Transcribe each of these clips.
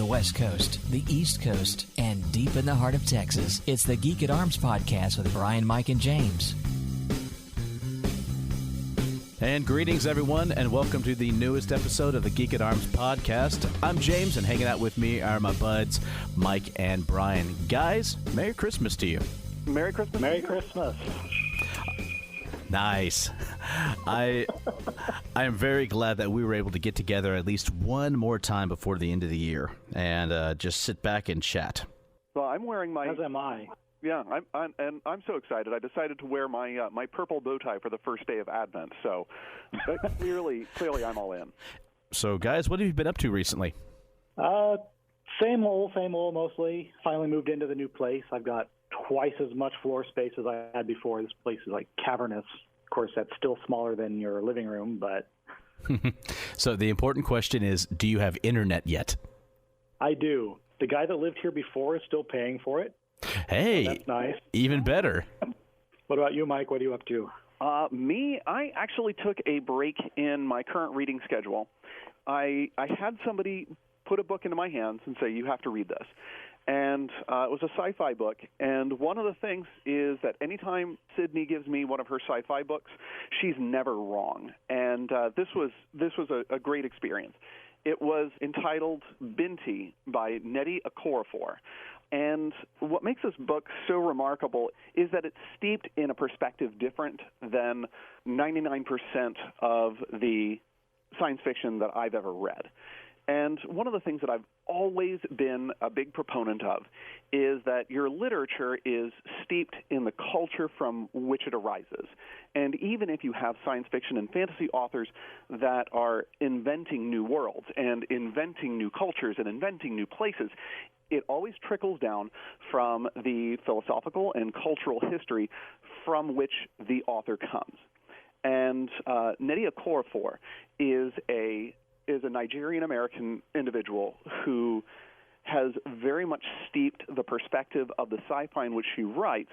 the West Coast, the East Coast, and deep in the heart of Texas. It's the Geek at Arms podcast with Bryan, Mike, and James. And greetings, everyone, and welcome to the newest episode of the Geek at Arms podcast. I'm James, and hanging out with me are my buds, Mike and Bryan. Guys, Merry Christmas to you. Merry Christmas. Merry Christmas. Nice. I am very glad that we were able to get together at least one more time before the end of the year and just sit back and chat. Well, I'm wearing my... As am I. Yeah, I'm so excited. I decided to wear my my purple bow tie for the first day of Advent. So clearly, I'm all in. So, guys, what have you been up to recently? Same old, mostly. Finally moved into the new place. I've got twice as much floor space as I had before. This place is like cavernous. Of course, that's still smaller than your living room, but... So the important question is, do you have internet yet? I do. The guy that lived here before is still paying for it. Hey, so that's nice. Even better. What about you, Mike? What are you up to? I actually took a break in my current reading schedule. I had somebody put a book into my hands and say, you have to read this. And it was a sci-fi book. And one of the things is that anytime Sydney gives me one of her sci-fi books, she's never wrong. And this was a great experience. It was entitled Binti by Nnedi Okorafor. And what makes this book so remarkable is that it's steeped in a perspective different than 99% of the science fiction that I've ever read. And one of the things that I've always been a big proponent of is that your literature is steeped in the culture from which it arises. And even if you have science fiction and fantasy authors that are inventing new worlds and inventing new cultures and inventing new places, it always trickles down from the philosophical and cultural history from which the author comes. And Nnedi Okorafor is a Nigerian-American individual who has very much steeped the perspective of the sci-fi in which she writes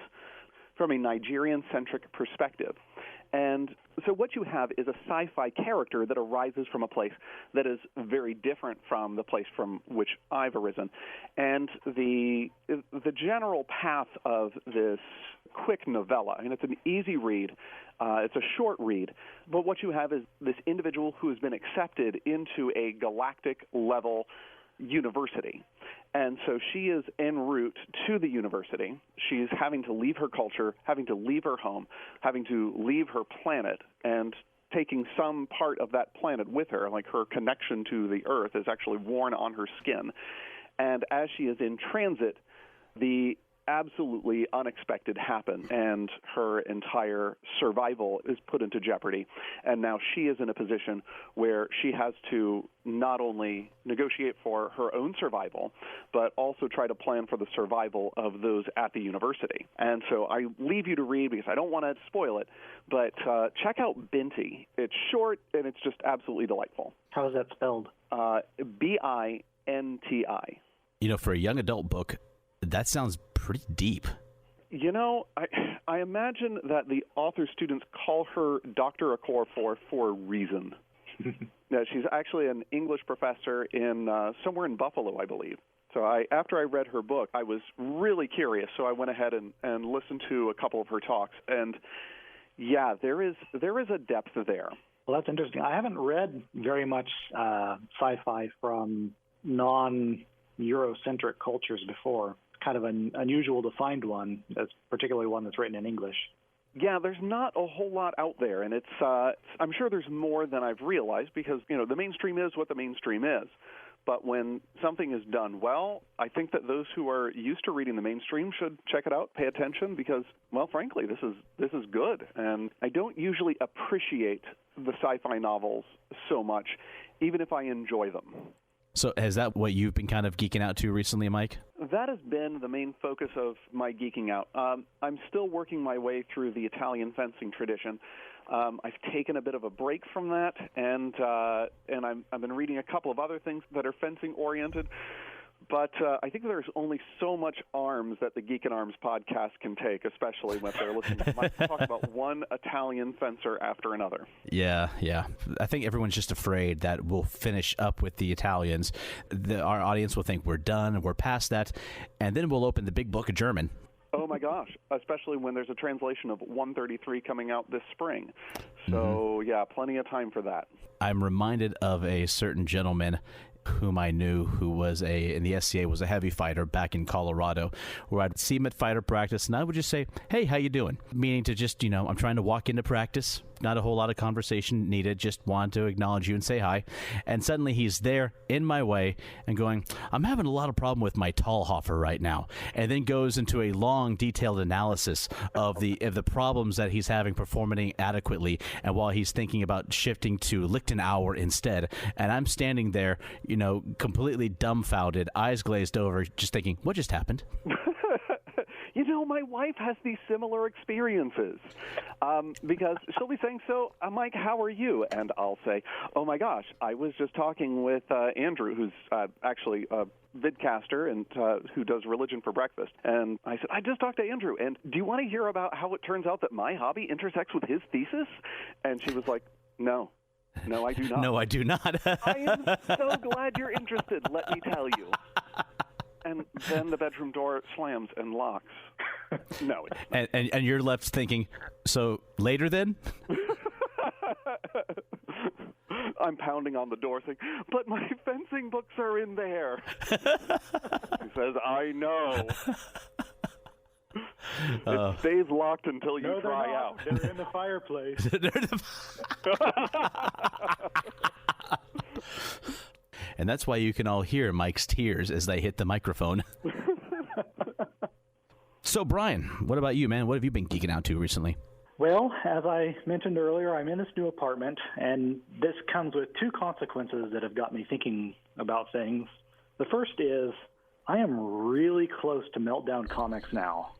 from a Nigerian-centric perspective. And so what you have is a sci-fi character that arises from a place that is very different from the place from which I've arisen. And the general path of this quick novella, and it's an easy read, it's a short read, but what you have is this individual who has been accepted into a galactic-level university. And so she is en route to the university. She's having to leave her culture, having to leave her home, having to leave her planet, and taking some part of that planet with her, like her connection to the Earth is actually worn on her skin. And as she is in transit, the absolutely unexpected happen, and her entire survival is put into jeopardy. And now she is in a position where she has to not only negotiate for her own survival, but also try to plan for the survival of those at the university. And so I leave you to read because I don't want to spoil it, but check out Binti. It's short, and it's just absolutely delightful. How is that spelled? Binti. You know, for a young adult book, that sounds pretty deep. You know, I imagine that the author students call her Dr. Okorafor for a reason. Yeah, she's actually an English professor in somewhere in Buffalo, I believe. So after I read her book, I was really curious, so I went ahead and listened to a couple of her talks. And yeah, there is a depth there. Well, that's interesting. I haven't read very much sci-fi from non-Eurocentric cultures before. Kind of unusual to find one, particularly one that's written in English. Yeah, there's not a whole lot out there, and it's I'm sure there's more than I've realized because, you know, the mainstream is what the mainstream is. But when something is done well, I think that those who are used to reading the mainstream should check it out, pay attention, because, well, frankly, this is good. And I don't usually appreciate the sci-fi novels so much, even if I enjoy them. So is that what you've been kind of geeking out to recently, Mike? That has been the main focus of my geeking out. I'm still working my way through the Italian fencing tradition. I've taken a bit of a break from that, and I've been reading a couple of other things that are fencing-oriented. But I think there's only so much arms that the Geek and Arms podcast can take, especially when they're listening to Mike talk about one Italian fencer after another. Yeah. I think everyone's just afraid that we'll finish up with the Italians. Our audience will think we're done, we're past that, and then we'll open the big book of German. Oh, my gosh, especially when there's a translation of 133 coming out this spring. So, yeah, plenty of time for that. I'm reminded of a certain gentleman whom I knew who was in the SCA, was a heavy fighter back in Colorado, where I'd see him at fighter practice, and I would just say, hey, how you doing? Meaning to just, I'm trying to walk into practice, not a whole lot of conversation needed, just wanted to acknowledge you and say hi. And suddenly he's there in my way and going, I'm having a lot of problem with my Talhofer right now. And then goes into a long, detailed analysis of the problems that he's having performing adequately, and while he's thinking about shifting to Lichtenauer instead. And I'm standing there, completely dumbfounded, eyes glazed over, just thinking, what just happened? My wife has these similar experiences because she'll be saying, so, Mike, how are you? And I'll say, oh, my gosh, I was just talking with Andrew, who's actually a vidcaster and who does Religion for Breakfast. And I said, I just talked to Andrew, and do you want to hear about how it turns out that my hobby intersects with his thesis? And she was like, no, I do not. No, I do not. I am so glad you're interested, let me tell you. And then the bedroom door slams and locks. No. And you're left thinking, so later then? I'm pounding on the door saying, but my fencing books are in there. He says, I know. It stays locked until you dry out. They're in the fireplace. And that's why you can all hear Mike's tears as they hit the microphone. So, Bryan, what about you, man? What have you been geeking out to recently? Well, as I mentioned earlier, I'm in this new apartment, and this comes with two consequences that have got me thinking about things. The first is I am really close to Meltdown Comics now,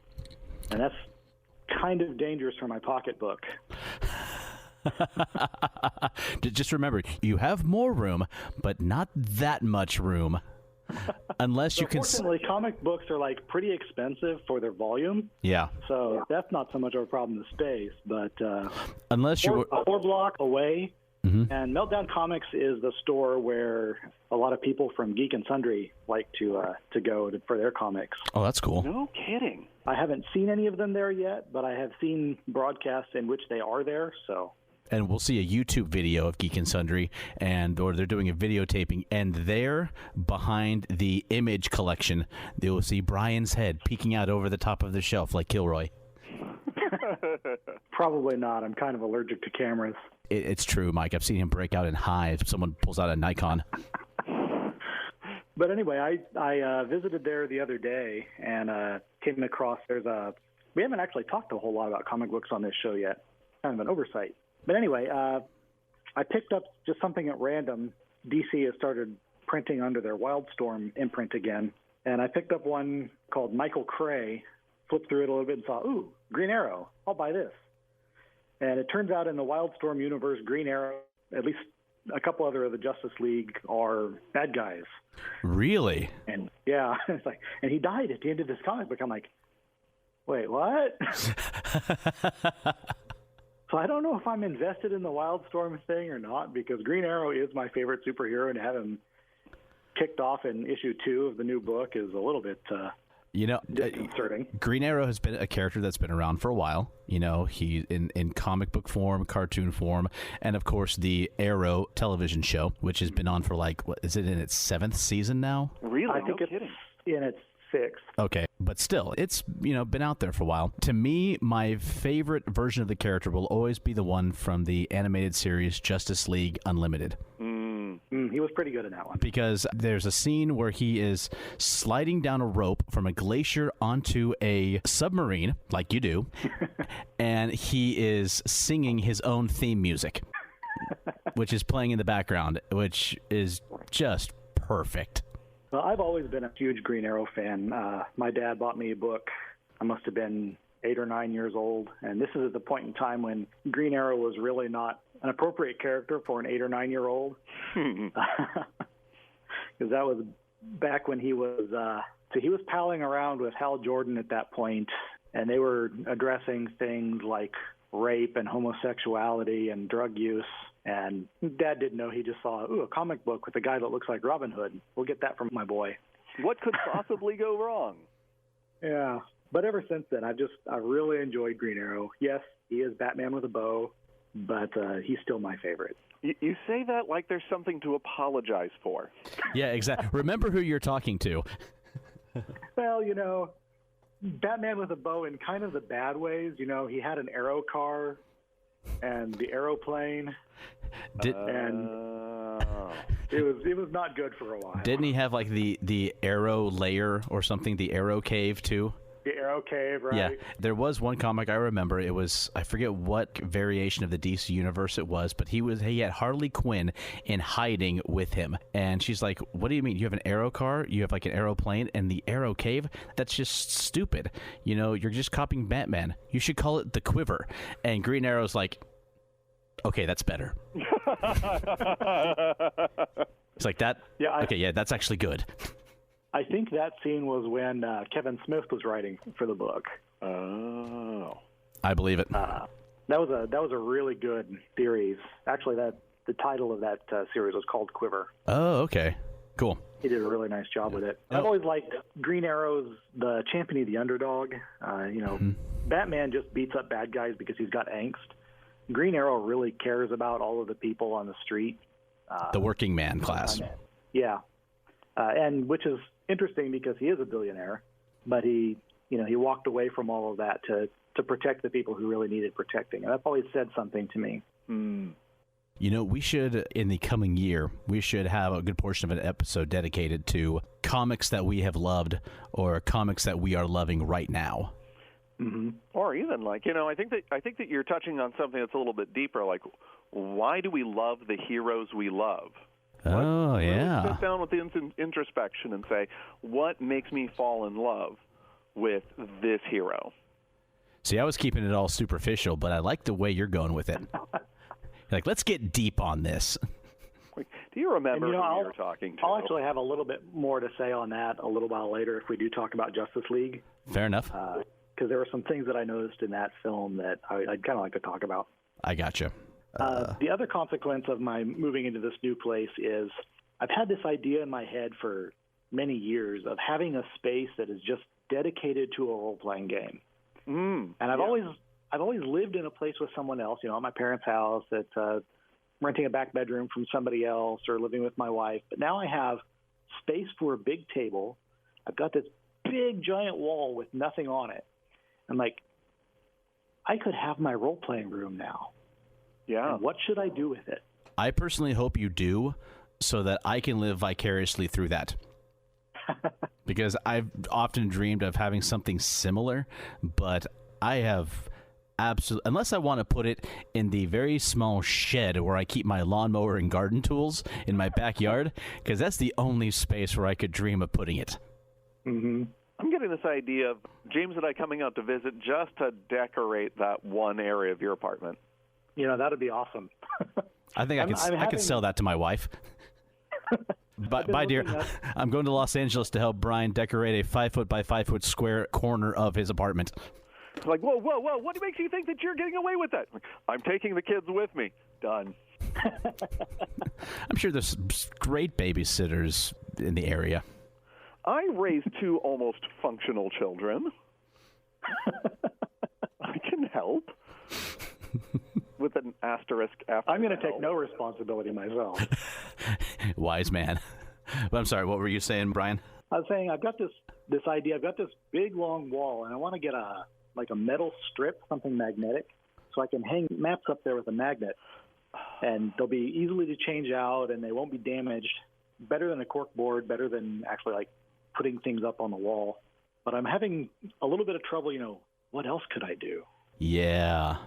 and that's kind of dangerous for my pocketbook. Just remember, you have more room, but not that much room. Unless you can. Fortunately, comic books are pretty expensive for their volume. Yeah. So that's not so much of a problem with space, but unless you're a 4 block away. Mm-hmm. And Meltdown Comics is the store where a lot of people from Geek and Sundry like to go for their comics. Oh, that's cool. No kidding. I haven't seen any of them there yet, but I have seen broadcasts in which they are there. So. And we'll see a YouTube video of Geek and Sundry, or they're doing a videotaping, and there, behind the image collection, they will see Bryan's head peeking out over the top of the shelf like Kilroy. Probably not. I'm kind of allergic to cameras. It's true, Mike. I've seen him break out in hives if someone pulls out a Nikon. But anyway, I visited there the other day and came across we haven't actually talked a whole lot about comic books on this show yet. Kind of an oversight. But anyway, I picked up just something at random. DC has started printing under their Wildstorm imprint again. And I picked up one called Michael Cray, flipped through it a little bit and saw, ooh, Green Arrow, I'll buy this. And it turns out in the Wildstorm universe, Green Arrow, at least a couple other of the Justice League, are bad guys. Really? And yeah, it's and he died at the end of this comic book. I'm like, wait, what? So I don't know if I'm invested in the Wildstorm thing or not, because Green Arrow is my favorite superhero, and to have him kicked off in issue 2 of the new book is a little bit disconcerting. Green Arrow has been a character that's been around for a while. He in comic book form, cartoon form, and of course the Arrow television show, which has been on for what is it in its 7th season now? Really? I think it's in its 6th. Okay, but still, it's been out there for a while. To me, my favorite version of the character will always be the one from the animated series Justice League Unlimited. He was pretty good in that one. Because there's a scene where he is sliding down a rope from a glacier onto a submarine, like you do, and he is singing his own theme music, which is playing in the background, which is just perfect. Well, I've always been a huge Green Arrow fan. My dad bought me a book. I must have been 8 or 9 years old, and this is at the point in time when Green Arrow was really not an appropriate character for an 8 or 9 year old, because that was back when he was palling around with Hal Jordan at that point, and they were addressing things like rape and homosexuality and drug use. And Dad didn't know. He just saw, a comic book with a guy that looks like Robin Hood. We'll get that from my boy. What could possibly go wrong? Yeah. But ever since then, I really enjoyed Green Arrow. Yes, he is Batman with a bow, but he's still my favorite. You say that like there's something to apologize for. Yeah, exactly. Remember who you're talking to. Well, Batman with a bow in kind of the bad ways. He had an arrow car and the aeroplane. And it was not good for a while. Didn't he have like the arrow lair or something, the arrow cave too? The Arrow Cave, right? Yeah, there was one comic I remember. It was, I forget what variation of the DC universe it was, but he had Harley Quinn in hiding with him, and she's like, "What do you mean? You have an arrow car? You have like an aeroplane and the Arrow Cave? That's just stupid. You're just copying Batman. You should call it the Quiver." And Green Arrow's like, "Okay, that's better." It's like that. Yeah. Okay, yeah, that's actually good. I think that scene was when Kevin Smith was writing for the book. Oh, I believe it. That was a really good series. Actually, the title of that series was called Quiver. Oh, okay, cool. He did a really nice job with it. I've always liked Green Arrow's the champion of the underdog. Batman just beats up bad guys because he's got angst. Green Arrow really cares about all of the people on the street. The working man class. Yeah, and which is interesting because he is a billionaire, but he walked away from all of that to protect the people who really needed protecting. And that's always said something to me. We should, in the coming year, we should have a good portion of an episode dedicated to comics that we have loved or comics that we are loving right now. Mm-hmm. Or even I think that you're touching on something that's a little bit deeper. Like, why do we love the heroes we love? Oh, yeah. Sit down with the introspection and say, what makes me fall in love with this hero? See, I was keeping it all superficial, but I like the way you're going with it. Like, let's get deep on this. Do you remember who you were talking to? I'll actually have a little bit more to say on that a little while later if we do talk about Justice League. Fair enough. Because there were some things that I noticed in that film that I'd kind of like to talk about. I gotcha. The other consequence of my moving into this new place is I've had this idea in my head for many years of having a space that is just dedicated to a role-playing game. And I've always lived in a place with someone else, at my parents' house, at renting a back bedroom from somebody else or living with my wife. But now I have space for a big table. I've got this big, giant wall with nothing on it. I'm like, I could have my role-playing room now. Yeah. And what should I do with it? I personally hope you do so that I can live vicariously through that. Because I've often dreamed of having something similar, but I have absolutely, unless I want to put it in the very small shed where I keep my lawnmower and garden tools in my backyard, because that's the only space where I could dream of putting it. Mm-hmm. I'm getting this idea of James and I coming out to visit just to decorate that one area of your apartment. That would be awesome. I think I could sell that to my wife. Bye, dear. I'm going to Los Angeles to help Bryan decorate a 5-foot by 5-foot square corner of his apartment. It's like, whoa, what makes you think that you're getting away with that? I'm taking the kids with me. Done. I'm sure there's great babysitters in the area. I raised 2 almost functional children. I can help. With an asterisk after. I'm going to take no responsibility myself. Wise man. But I'm sorry, what were you saying, Bryan? I was saying I've got this idea. I've got this big, long wall, and I want to get a metal strip, something magnetic, so I can hang maps up there with a magnet, and they'll be easily to change out, and they won't be damaged. Better than a cork board, better than actually putting things up on the wall. But I'm having a little bit of trouble. What else could I do? Yeah.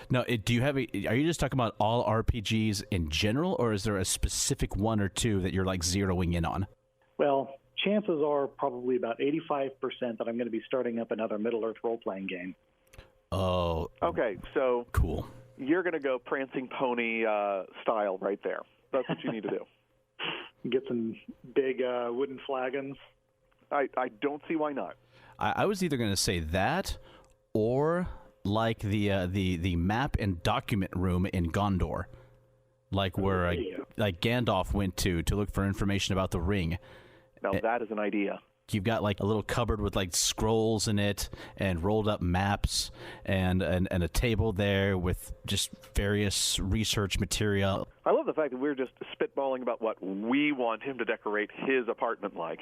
Now, do you have are you just talking about all RPGs in general, or is there a specific one or two that you're zeroing in on? Well, chances are probably about 85% that I'm going to be starting up another Middle-earth role-playing game. Oh. Okay, so cool. You're going to go prancing pony style right there. That's what you need to do. Get some big wooden flagons. I don't see why not. I was either going to say that or like the map and document room in Gondor, like where like Gandalf went to look for information about the ring. Now that is an idea. You've got like a little cupboard with like scrolls in it and rolled up maps and a table there with just various research material. I love the fact that we're just spitballing about what we want him to decorate his apartment like.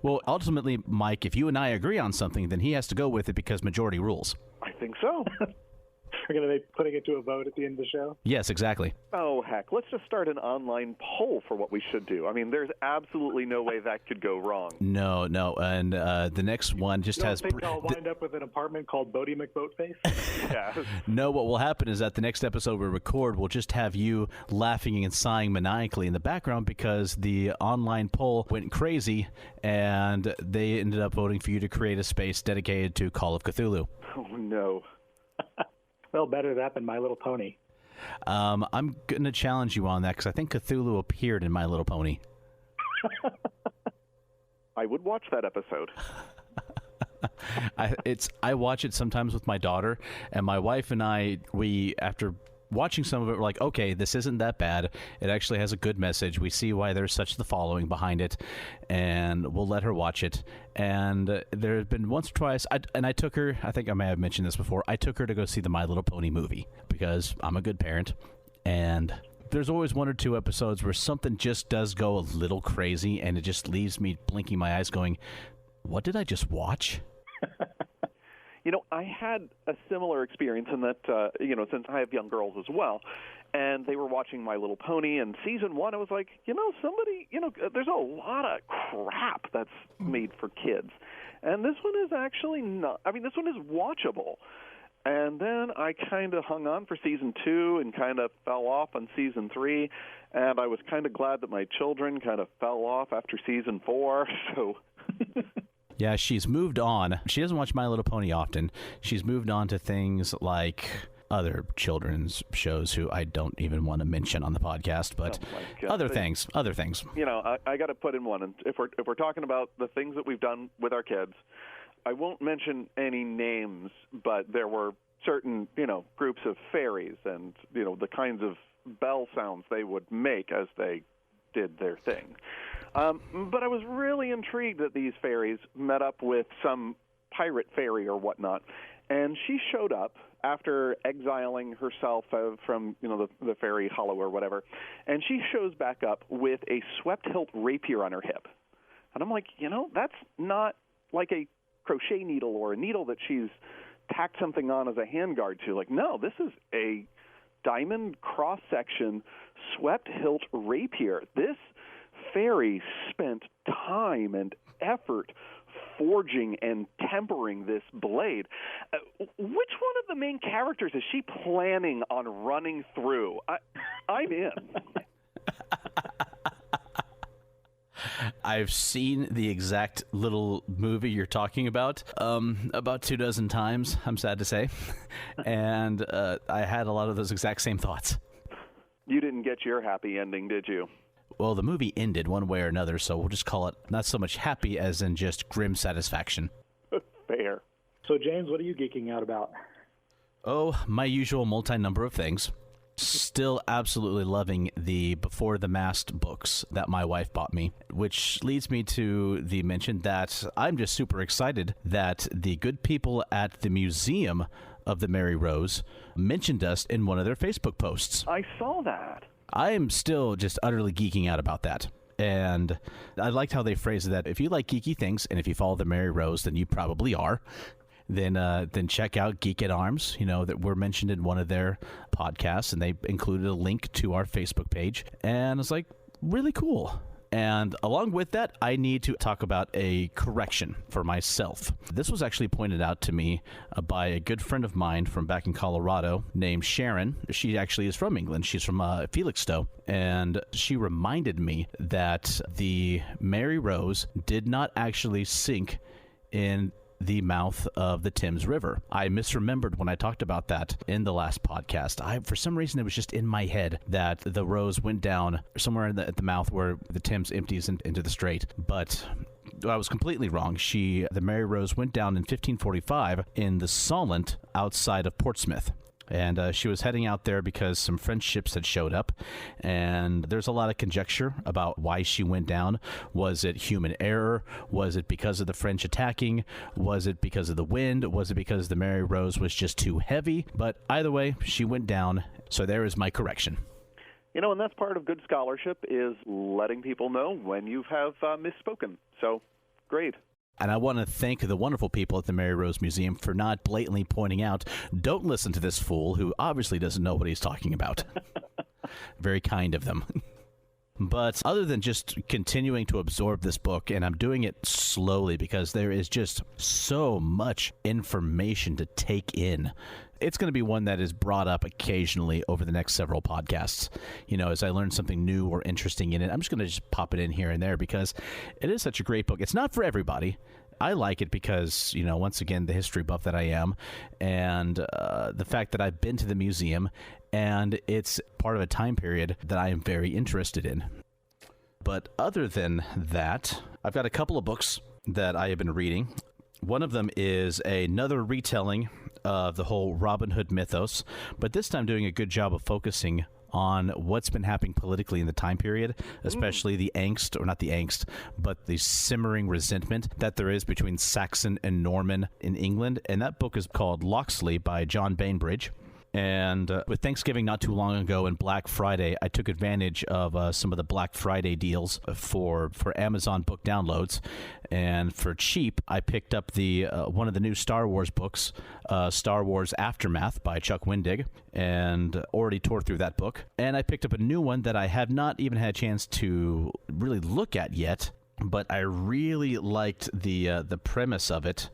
Well, ultimately, Mike, if you and I agree on something, then he has to go with it because majority rules. I think so. We're going to be putting it to a vote at the end of the show? Yes, exactly. Oh, heck. Let's just start an online poll for what we should do. I mean, there's absolutely no way that could go wrong. No. And the next one just has... You don't think I'll wind up with an apartment called Bodie McBoatface? Yeah. No, what will happen is that the next episode we record, we'll just have you laughing and sighing maniacally in the background because the online poll went crazy and they ended up voting for you to create a space dedicated to Call of Cthulhu. Oh, no. Well, better that than My Little Pony. I'm going to challenge you on that because I think Cthulhu appeared in My Little Pony. I would watch that episode. I watch it sometimes with my daughter, and my wife and I, after watching some of it, we're like, okay, this isn't that bad. It actually has a good message. We see why there's such the following behind it, and we'll let her watch it. And there have been once or twice, I took her, I think I may have mentioned this before, I took her to go see the My Little Pony movie because I'm a good parent, and there's always one or two episodes where something just does go a little crazy, and it just leaves me blinking my eyes going, what did I just watch? You know, I had a similar experience in that, since I have young girls as well, and they were watching My Little Pony, and season 1, I was like, there's a lot of crap that's made for kids. And this one is actually not, this one is watchable. And then I kind of hung on for season 2 and kind of fell off on season 3, and I was kind of glad that my children kind of fell off after season 4, so... Yeah, she's moved on. She doesn't watch My Little Pony often. She's moved on to things like other children's shows who I don't even want to mention on the podcast, but other things. You know, I got to put in one. And if we're talking about the things that we've done with our kids, I won't mention any names, but there were certain, groups of fairies and, the kinds of bell sounds they would make as they did their thing. But I was really intrigued that these fairies met up with some pirate fairy or whatnot, and she showed up after exiling herself from the fairy hollow or whatever, and she shows back up with a swept hilt rapier on her hip. And I'm like, that's not like a crochet needle or a needle that she's tacked something on as a handguard to. Like, no, this is a diamond cross-section swept hilt rapier. This fairy spent time and effort forging and tempering this blade. Which one of the main characters is she planning on running through? I'm in. I've seen the exact little movie you're talking about 24 times, I'm sad to say, and I had a lot of those exact same thoughts. You didn't get your happy ending, did you? Well, the movie ended one way or another, so we'll just call it not so much happy as in just grim satisfaction. Fair. So, James, what are you geeking out about? Oh, my usual multi-number of things. Still absolutely loving the Before the Mast books that my wife bought me, which leads me to the mention that I'm just super excited that the good people at the Museum of the Mary Rose mentioned us in one of their Facebook posts. I saw that. I am still just utterly geeking out about that. And I liked how they phrased it that if you like geeky things and if you follow the Mary Rose, then you probably are. Then check out Geek at Arms, that we're mentioned in one of their podcasts, and they included a link to our Facebook page. And it's like, really cool. And along with that, I need to talk about a correction for myself. This was actually pointed out to me by a good friend of mine from back in Colorado named Sharon. She actually is from England. She's from Felixstowe. And she reminded me that the Mary Rose did not actually sink in the mouth of the Thames River. I misremembered when I talked about that in the last podcast. For some reason, it was just in my head that the Rose went down somewhere at the mouth where the Thames empties into the strait. But I was completely wrong. The Mary Rose went down in 1545 in the Solent outside of Portsmouth. And she was heading out there because some French ships had showed up. And there's a lot of conjecture about why she went down. Was it human error? Was it because of the French attacking? Was it because of the wind? Was it because the Mary Rose was just too heavy? But either way, she went down. So there is my correction. You know, and that's part of good scholarship, is letting people know when you have misspoken. So, great. And I want to thank the wonderful people at the Mary Rose Museum for not blatantly pointing out, don't listen to this fool who obviously doesn't know what he's talking about. Very kind of them. But other than just continuing to absorb this book, and I'm doing it slowly because there is just so much information to take in, it's going to be one that is brought up occasionally over the next several podcasts. You know, as I learn something new or interesting in it, I'm just going to just pop it in here and there because it is such a great book. It's not for everybody. I like it because, you know, once again, the history buff that I am, and the fact that I've been to the museum, and it's part of a time period that I am very interested in. But other than that, I've got a couple of books that I have been reading. One of them is another retelling of the whole Robin Hood mythos, but this time doing a good job of focusing on what's been happening politically in the time period, especially the angst, or not the angst, but the simmering resentment that there is between Saxon and Norman in England. And that book is called Locksley by John Bainbridge. And with Thanksgiving not too long ago and Black Friday, I took advantage of some of the Black Friday deals for Amazon book downloads. And for cheap, I picked up the one of the new Star Wars books, Star Wars Aftermath by Chuck Wendig, and already tore through that book. And I picked up a new one that I have not even had a chance to really look at yet, but I really liked the premise of it.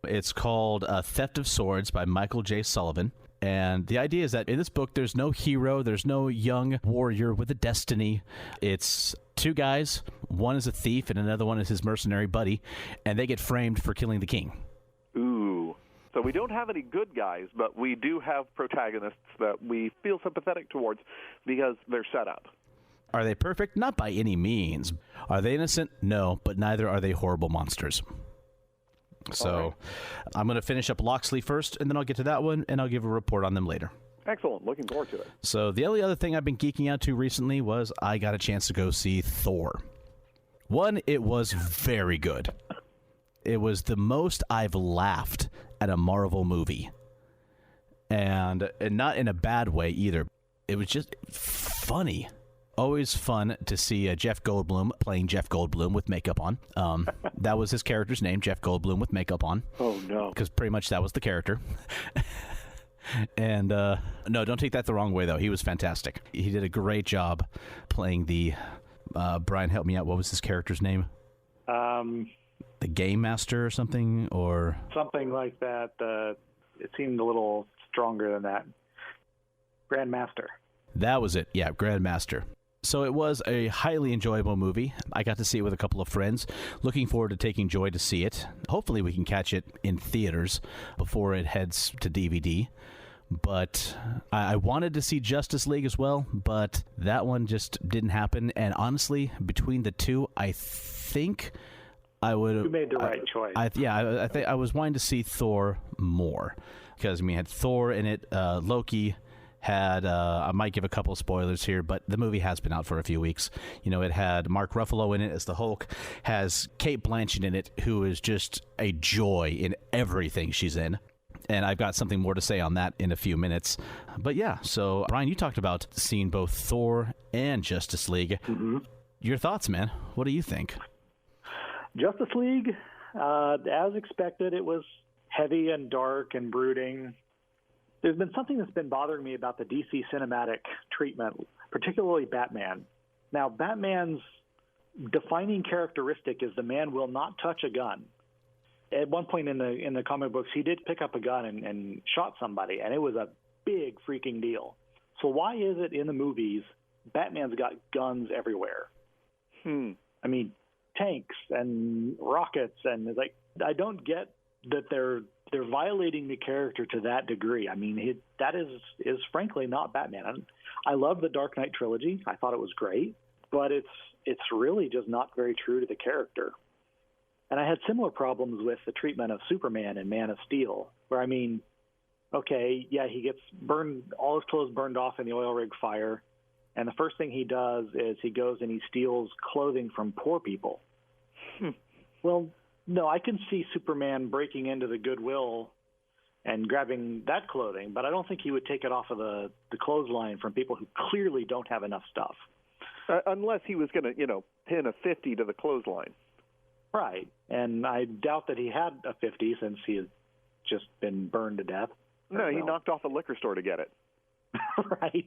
It's called Theft of Swords by Michael J. Sullivan. And the idea is that in this book, there's no hero, there's no young warrior with a destiny. It's two guys, one is a thief and another one is his mercenary buddy, and they get framed for killing the king. Ooh. So we don't have any good guys, but we do have protagonists that we feel sympathetic towards because they're set up. Are they perfect? Not by any means. Are they innocent? No, but neither are they horrible monsters. So right. I'm going to finish up Locksley first, and then I'll get to that one, and I'll give a report on them later. Excellent. Looking forward to it. So the only other thing I've been geeking out to recently was I got a chance to go see Thor. One, it was very good. It was the most I've laughed at a Marvel movie. And not in a bad way either. It was just funny. Always fun to see Jeff Goldblum playing Jeff Goldblum with makeup on. That was his character's name, Jeff Goldblum with makeup on. Oh, no. Because pretty much that was the character. And, no, don't take that the wrong way, though. He was fantastic. He did a great job playing the, Bryan, help me out. What was his character's name? The Game Master or something? Or something like that. It seemed a little stronger than that. Grandmaster. That was it. Yeah, Grandmaster. So it was a highly enjoyable movie. I got to see it with a couple of friends. Looking forward to taking Joy to see it. Hopefully we can catch it in theaters before it heads to DVD. But I wanted to see Justice League as well, but that one just didn't happen. And honestly, between the two, I think I would have... You made the right choice. I think I was wanting to see Thor more. Because, I mean, it had Thor in it, Loki... had, I might give a couple of spoilers here, but the movie has been out for a few weeks. You know, it had Mark Ruffalo in it as the Hulk, has Cate Blanchett in it, who is just a joy in everything she's in. And I've got something more to say on that in a few minutes. But yeah, so Bryan, you talked about seeing both Thor and Justice League. Mm-hmm. Your thoughts, man? What do you think? Justice League, as expected, it was heavy and dark and brooding. There's been something that's been bothering me about the DC cinematic treatment, particularly Batman. Now, Batman's defining characteristic is the man will not touch a gun. At one point in the comic books, he did pick up a gun and shot somebody, and it was a big freaking deal. So why is it in the movies Batman's got guns everywhere? I mean, tanks and rockets, and it's like, I don't get that they're violating the character to that degree. I mean, that is frankly not Batman. I love the Dark Knight trilogy. I thought it was great, but it's really just not very true to the character. And I had similar problems with the treatment of Superman in Man of Steel, where, I mean, okay, yeah, he gets burned, all his clothes burned off in the oil rig fire, and the first thing he does is he goes and he steals clothing from poor people. Well, no, I can see Superman breaking into the Goodwill and grabbing that clothing, but I don't think he would take it off of the clothesline from people who clearly don't have enough stuff. Unless he was going to, pin a 50 to the clothesline. Right, and I doubt that he had a 50 since he had just been burned to death. No, he knocked off a liquor store to get it. Right.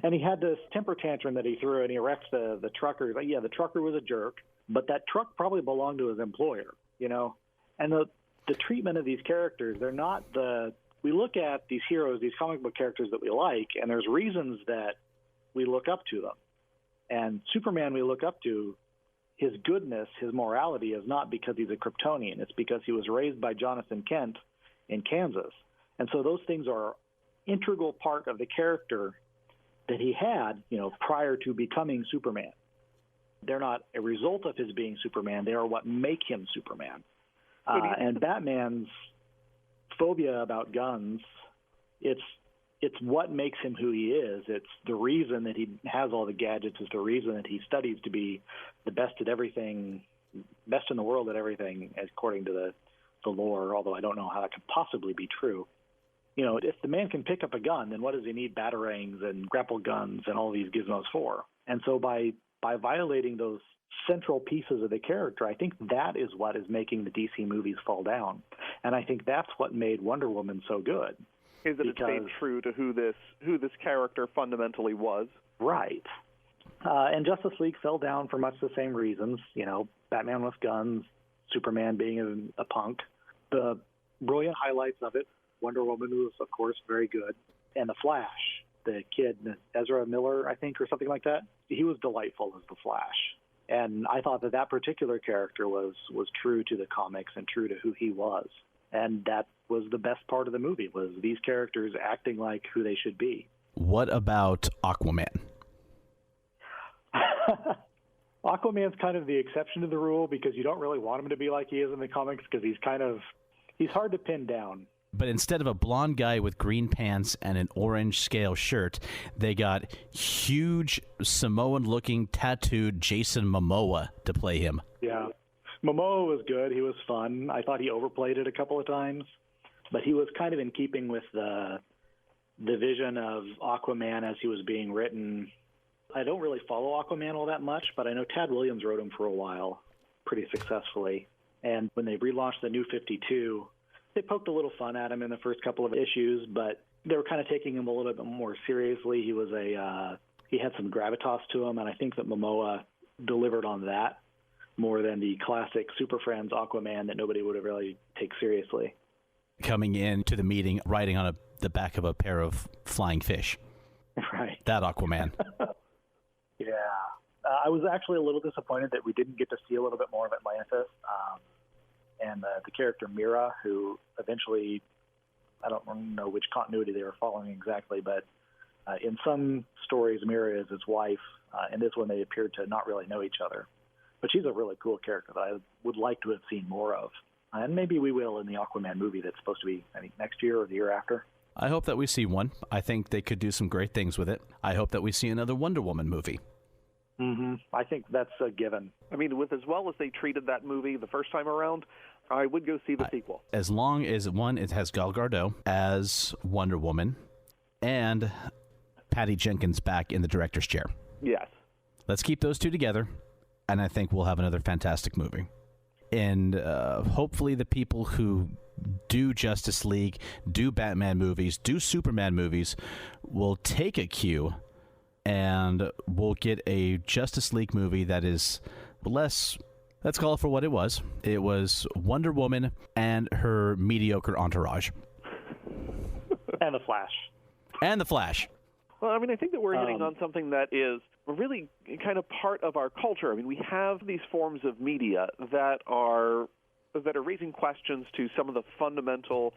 And he had this temper tantrum that he threw, and he wrecked the trucker. Like, yeah, the trucker was a jerk, but that truck probably belonged to his employer, And the treatment of these characters, they're not we look at these heroes, these comic book characters that we like, and there's reasons that we look up to them. And Superman we look up to, his goodness, his morality is not because he's a Kryptonian. It's because he was raised by Jonathan Kent in Kansas. And so those things are integral part of the character that he had, prior to becoming Superman. They're not a result of his being Superman. They are what make him Superman. And Batman's phobia about guns, it's what makes him who he is. It's the reason that he has all the gadgets. It's the reason that he studies to be the best at everything, best in the world at everything, according to the lore, although I don't know how that could possibly be true. If the man can pick up a gun, then what does he need batarangs and grapple guns and all these gizmos for? And so by violating those central pieces of the character, I think that is what is making the DC movies fall down. And I think that's what made Wonder Woman so good. Is that it stayed true to who this character fundamentally was? Right. And Justice League fell down for much the same reasons. Batman with guns, Superman being a punk. The brilliant highlights of it, Wonder Woman was, of course, very good. And the Flash, the kid, Ezra Miller, I think, or something like that, he was delightful as the Flash. And I thought that particular character was true to the comics and true to who he was. And that was the best part of the movie, was these characters acting like who they should be. What about Aquaman? Aquaman's kind of the exception to the rule because you don't really want him to be like he is in the comics because he's hard to pin down. But instead of a blonde guy with green pants and an orange scale shirt, they got huge Samoan-looking tattooed Jason Momoa to play him. Yeah. Momoa was good. He was fun. I thought he overplayed it a couple of times, but he was kind of in keeping with the vision of Aquaman as he was being written. I don't really follow Aquaman all that much, but I know Tad Williams wrote him for a while pretty successfully. And when they relaunched the New 52, they poked a little fun at him in the first couple of issues, but they were kind of taking him a little bit more seriously. He had some gravitas to him, and I think that Momoa delivered on that more than the classic Super Friends Aquaman that nobody would have really take seriously. Coming in to the meeting, riding on the back of a pair of flying fish. Right. That Aquaman. Yeah. I was actually a little disappointed that we didn't get to see a little bit more of Atlantis. And the character Mira, who eventually, I don't know which continuity they were following exactly, but in some stories, Mira is his wife. In this one, they appeared to not really know each other. But she's a really cool character that I would like to have seen more of. And maybe we will in the Aquaman movie that's supposed to be, I think, next year or the year after. I hope that we see one. I think they could do some great things with it. I hope that we see another Wonder Woman movie. Mm-hmm. I think that's a given. I mean, with as well as they treated that movie the first time around, I would go see the sequel. As long as, it has Gal Gadot as Wonder Woman and Patty Jenkins back in the director's chair. Yes. Let's keep those two together, and I think we'll have another fantastic movie. And hopefully the people who do Justice League, do Batman movies, do Superman movies will take a cue, and we'll get a Justice League movie that is less... Let's call it for what it was. It was Wonder Woman and her mediocre entourage. And the Flash. And the Flash. Well, I mean, I think that we're hitting on something that is really kind of part of our culture. I mean, we have these forms of media that are that are raising questions to some of the fundamental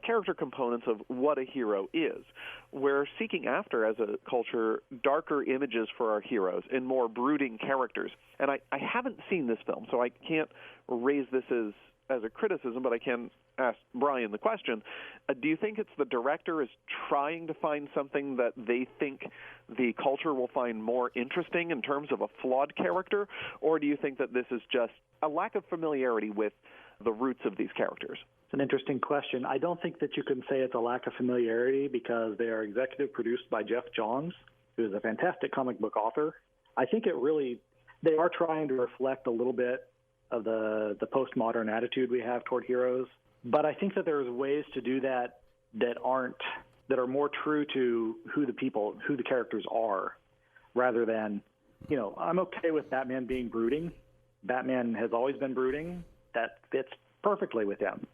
character components of what a hero is. We're seeking after, as a culture, darker images for our heroes and more brooding characters. And I haven't seen this film, so I can't raise this as a criticism, but I can ask Bryan the question. Do you think it's the director is trying to find something that they think the culture will find more interesting in terms of a flawed character, or do you think that this is just a lack of familiarity with the roots of these characters? It's an interesting question. I don't think that you can say it's a lack of familiarity because they are executive produced by Jeff Johns, who is a fantastic comic book author. I think they are trying to reflect a little bit of the postmodern attitude we have toward heroes. But I think that there's ways to do that that are more true to who the characters are, rather than, I'm okay with Batman being brooding. Batman has always been brooding. That fits perfectly with him.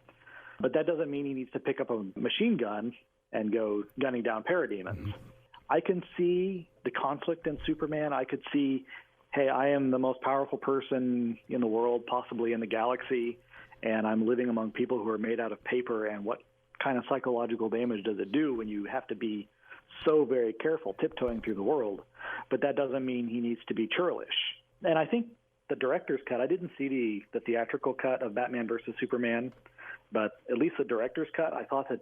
But that doesn't mean he needs to pick up a machine gun and go gunning down parademons. I can see the conflict in Superman. I could see, hey, I am the most powerful person in the world, possibly in the galaxy, and I'm living among people who are made out of paper, and what kind of psychological damage does it do when you have to be so very careful tiptoeing through the world? But that doesn't mean he needs to be churlish. And I think the director's cut, I didn't see the theatrical cut of Batman versus Superman, but at least the director's cut, I thought that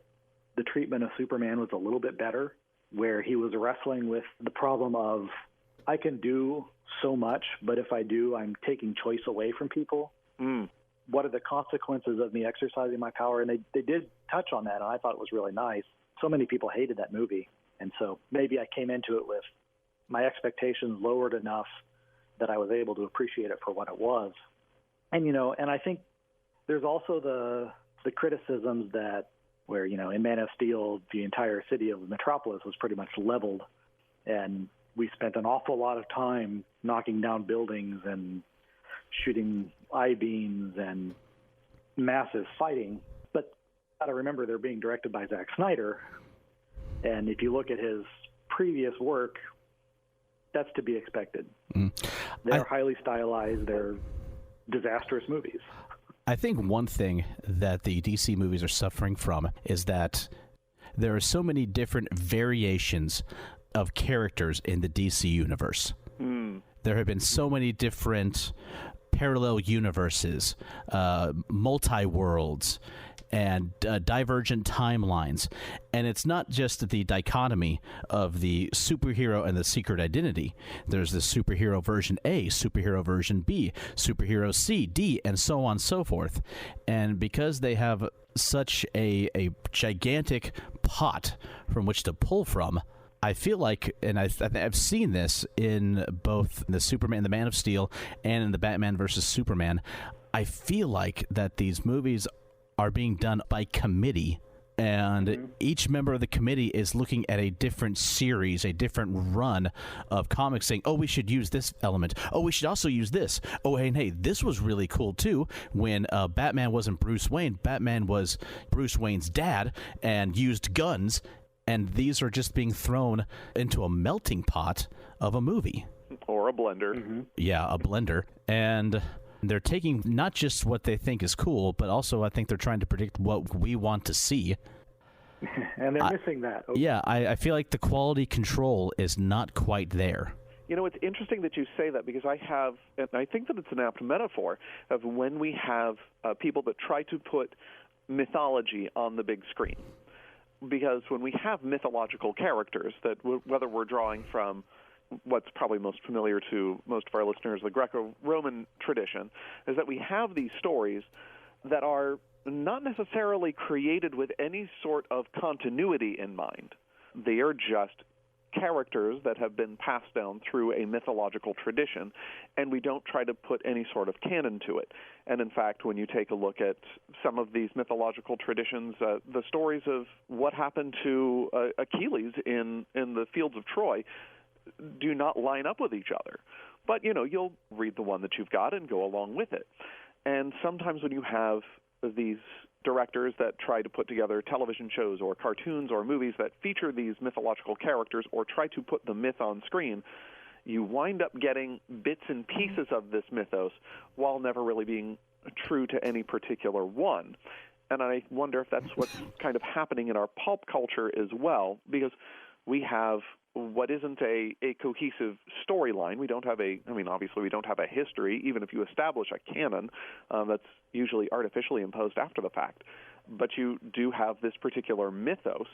the treatment of Superman was a little bit better, where he was wrestling with the problem of, I can do so much, but if I do, I'm taking choice away from people. What are the consequences of me exercising my power? And they did touch on that, and I thought it was really nice. So many people hated that movie, and so maybe I came into it with my expectations lowered enough that I was able to appreciate it for what it was. And, and I think there's also the criticisms that where, in Man of Steel, the entire city of Metropolis was pretty much leveled, and we spent an awful lot of time knocking down buildings and shooting I-beams and massive fighting. But got to remember they're being directed by Zack Snyder, and if you look at his previous work, that's to be expected. They're highly stylized. They're disastrous movies. I think one thing that the DC movies are suffering from is that there are so many different variations of characters in the DC universe. There have been so many different parallel universes, multi-worlds, and divergent timelines. And it's not just the dichotomy of the superhero and the secret identity. There's the superhero version A, superhero version B, superhero C, D, and so on and so forth. And because they have such a gigantic pot from which to pull from, I feel like, and I've seen this in both the Superman, the Man of Steel, and in the Batman versus Superman, I feel like that these movies are being done by committee, and each member of the committee is looking at a different series, a different run of comics, saying, oh, we should use this element. Oh, we should also use this. Oh, hey, this was really cool, too. When Batman wasn't Bruce Wayne, Batman was Bruce Wayne's dad and used guns, and these are just being thrown into a melting pot of a movie. Or a blender. Yeah, a blender. And they're taking not just what they think is cool, but also I think they're trying to predict what we want to see. And they're missing that. Okay. Yeah, I feel like the quality control is not quite there. It's interesting that you say that, because I think that it's an apt metaphor of when we have people that try to put mythology on the big screen. Because when we have mythological characters, that whether we're drawing from what's probably most familiar to most of our listeners, the Greco-Roman tradition, is that we have these stories that are not necessarily created with any sort of continuity in mind. They are just characters that have been passed down through a mythological tradition, and we don't try to put any sort of canon to it. And in fact, when you take a look at some of these mythological traditions, the stories of what happened to Achilles in the fields of Troy do not line up with each other. But, you'll read the one that you've got and go along with it. And sometimes when you have these directors that try to put together television shows or cartoons or movies that feature these mythological characters or try to put the myth on screen, you wind up getting bits and pieces of this mythos while never really being true to any particular one. And I wonder if that's what's kind of happening in our pulp culture as well, because we have what isn't a cohesive storyline. We don't have obviously we don't have a history, even if you establish a canon that's usually artificially imposed after the fact. But you do have this particular mythos,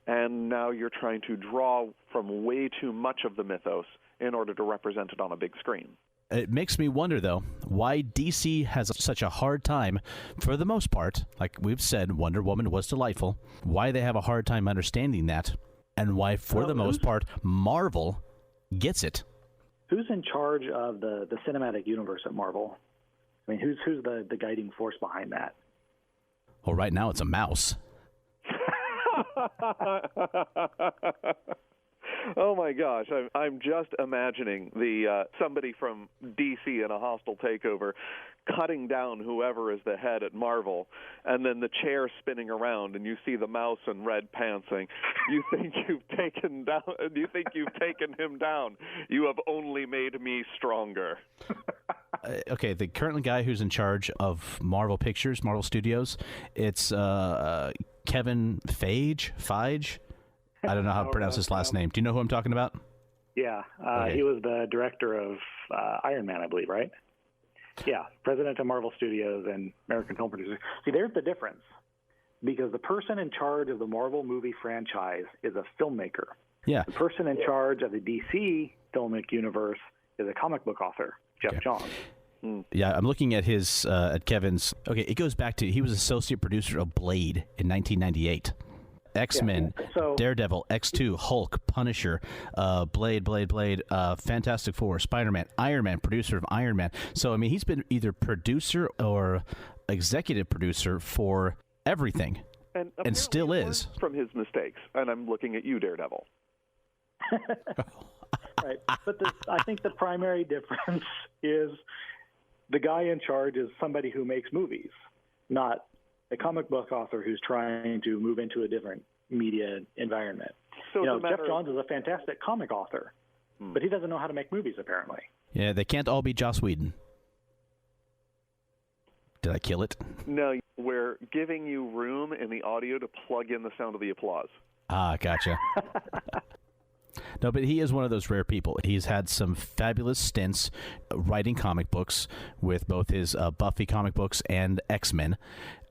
and now you're trying to draw from way too much of the mythos in order to represent it on a big screen. It makes me wonder, though, why DC has such a hard time, for the most part. Like we've said, Wonder Woman was delightful. Why they have a hard time understanding that, and why, for the most part, Marvel gets it. Who's in charge of the cinematic universe at Marvel? I mean, who's the guiding force behind that? Well, right now it's a mouse. Oh my gosh, I'm just imagining the somebody from DC in a hostile takeover cutting down whoever is the head at Marvel, and then the chair spinning around, and you see the mouse in red pants saying, "You think you've taken down? You think you've taken him down? You have only made me stronger." Okay, the current guy who's in charge of Marvel Pictures, Marvel Studios, it's Kevin Feige. I don't know how to pronounce his last name. Do you know who I'm talking about? Yeah, Okay. He was the director of Iron Man, I believe, right? Yeah, president of Marvel Studios and American Film Producers. See, there's the difference, because the person in charge of the Marvel movie franchise is a filmmaker. Yeah. The person in charge of the DC filmic universe is a comic book author, Jeff Johns. Yeah, I'm looking at his at Kevin's. Okay, it goes back to he was associate producer of Blade in 1998. X-Men, Daredevil, X2, Hulk, Punisher, Blade, Fantastic Four, Spider-Man, Iron Man, producer of Iron Man. So, I mean, he's been either producer or executive producer for everything, and still is. From his mistakes, and I'm looking at you, Daredevil. Right, but I think the primary difference is the guy in charge is somebody who makes movies, not a comic book author who's trying to move into a different media environment. So Jeff Johns is a fantastic comic author, but he doesn't know how to make movies, apparently. Yeah, they can't all be Joss Whedon. Did I kill it? No, we're giving you room in the audio to plug in the sound of the applause. Ah, gotcha. No, but he is one of those rare people. He's had some fabulous stints writing comic books with both his Buffy comic books and X-Men,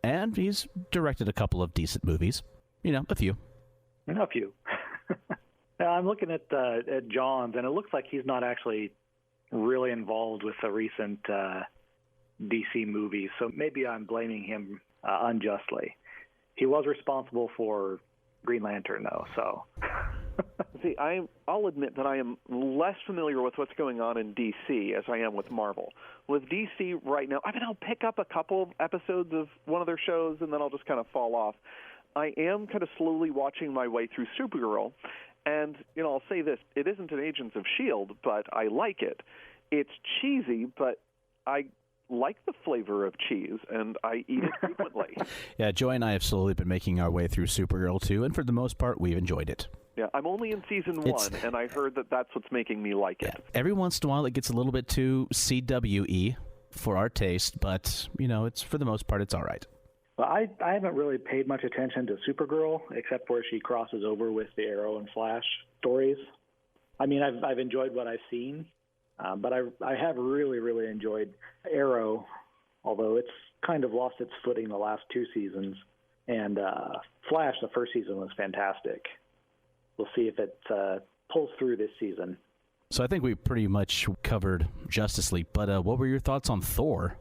and he's directed a couple of decent movies. A few. A few. Now, I'm looking at Johns, and it looks like he's not actually really involved with the recent DC movies, so maybe I'm blaming him unjustly. He was responsible for Green Lantern, though, so... See, I'll admit that I am less familiar with what's going on in DC as I am with Marvel. With DC right now, I'll pick up a couple of episodes of one of their shows, and then I'll just kind of fall off. I am kind of slowly watching my way through Supergirl, and, I'll say this, it isn't an Agents of S.H.I.E.L.D., but I like it. It's cheesy, but I like the flavor of cheese, and I eat it frequently. Yeah, Joy and I have slowly been making our way through Supergirl, too, and for the most part, we've enjoyed it. Yeah, I'm only in season 1, and I heard that that's what's making me like it. Every once in a while, it gets a little bit too CW-y for our taste, but, it's for the most part, it's all right. Well, I haven't really paid much attention to Supergirl, except where she crosses over with the Arrow and Flash stories. I mean, I've enjoyed what I've seen, but I have really, really enjoyed Arrow, although it's kind of lost its footing the last 2 seasons. And Flash, the first season, was fantastic. We'll see if it pulls through this season. So I think we pretty much covered Justice League, but what were your thoughts on Thor?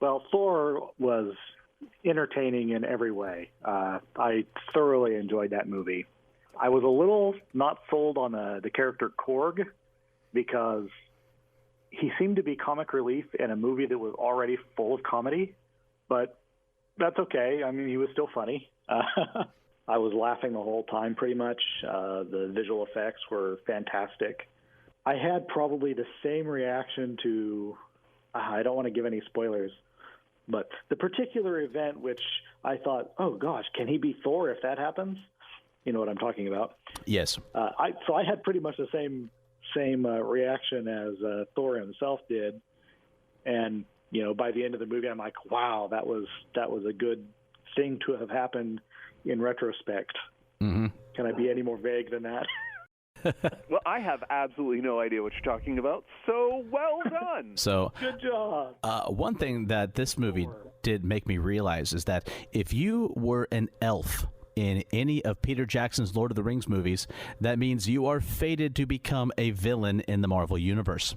Well, Thor was entertaining in every way. I thoroughly enjoyed that movie. I was a little not sold on the character Korg, because he seemed to be comic relief in a movie that was already full of comedy, but that's okay. I mean, he was still funny. I was laughing the whole time pretty much. The visual effects were fantastic. I had probably the same reaction to, I don't want to give any spoilers, but the particular event which I thought, oh gosh, can he be Thor if that happens? You know what I'm talking about? Yes. So I had pretty much the same reaction as Thor himself did. And by the end of the movie, I'm like, wow, that was a good thing to have happened in retrospect. Mm-hmm. Can I be any more vague than that? Well, I have absolutely no idea what you're talking about, so well done. So, good job. One thing that this movie did make me realize is that if you were an elf in any of Peter Jackson's Lord of the Rings movies, that means you are fated to become a villain in the Marvel Universe.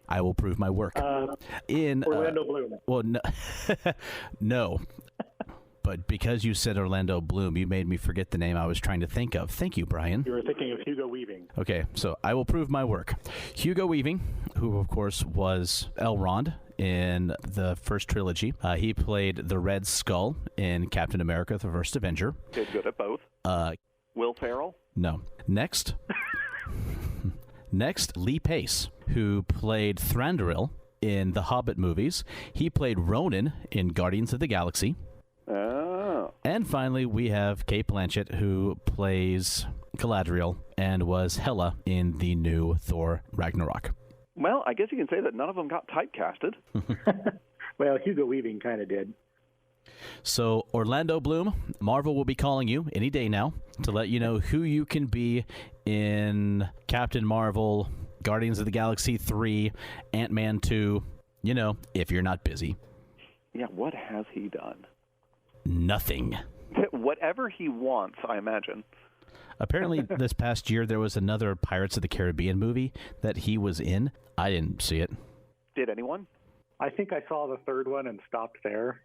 I will prove my work. In Orlando Bloom. Well, no, no. But because you said Orlando Bloom, you made me forget the name I was trying to think of. Thank you, Bryan. You were thinking of Hugo Weaving. Okay, so I will prove my work. Hugo Weaving, who of course was Elrond in the first trilogy. He played the Red Skull in Captain America: The First Avenger. Did good at both. Will Ferrell? No. Next, Lee Pace, who played Thranduil in the Hobbit movies. He played Ronan in Guardians of the Galaxy. Oh. And finally, we have Cate Blanchett, who plays Galadriel and was Hela in the new Thor Ragnarok. Well, I guess you can say that none of them got typecasted. Well, Hugo Weaving kind of did. So, Orlando Bloom, Marvel will be calling you any day now to let you know who you can be in Captain Marvel, Guardians of the Galaxy 3, Ant-Man 2, if you're not busy. Yeah, what has he done? Nothing. Whatever he wants, I imagine. Apparently, this past year, there was another Pirates of the Caribbean movie that he was in. I didn't see it. Did anyone? I think I saw the third one and stopped there.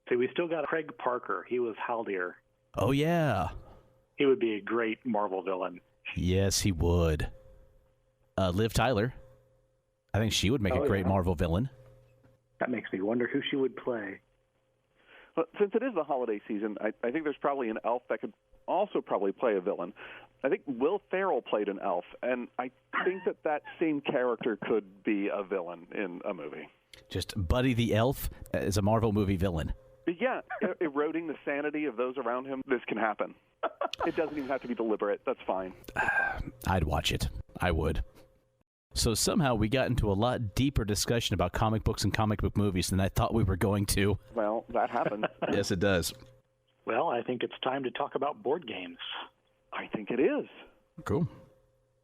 See, we still got Craig Parker. He was Haldir. Oh, yeah. He would be a great Marvel villain. Yes, he would. Liv Tyler. I think she would make a great Marvel villain. That makes me wonder who she would play. Well, since it is the holiday season, I think there's probably an elf that could also probably play a villain. I think Will Ferrell played an elf, and I think that same character could be a villain in a movie. Just Buddy the Elf is a Marvel movie villain. Yeah, eroding the sanity of those around him, this can happen. It doesn't even have to be deliberate. That's fine. I'd watch it. I would. So somehow we got into a lot deeper discussion about comic books and comic book movies than I thought we were going to. Well, that happens. Yes, it does. Well, I think it's time to talk about board games. I think it is. Cool.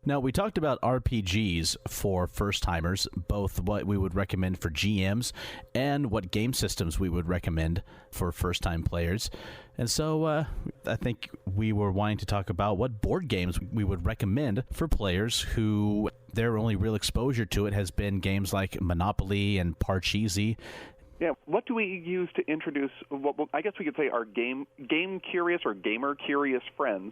Now, we talked about RPGs for first-timers, both what we would recommend for GMs and what game systems we would recommend for first-time players. And so I think we were wanting to talk about what board games we would recommend for players who their only real exposure to it has been games like Monopoly and Parcheesi. Yeah, what do we use to introduce, I guess we could say our game-curious or gamer-curious friends?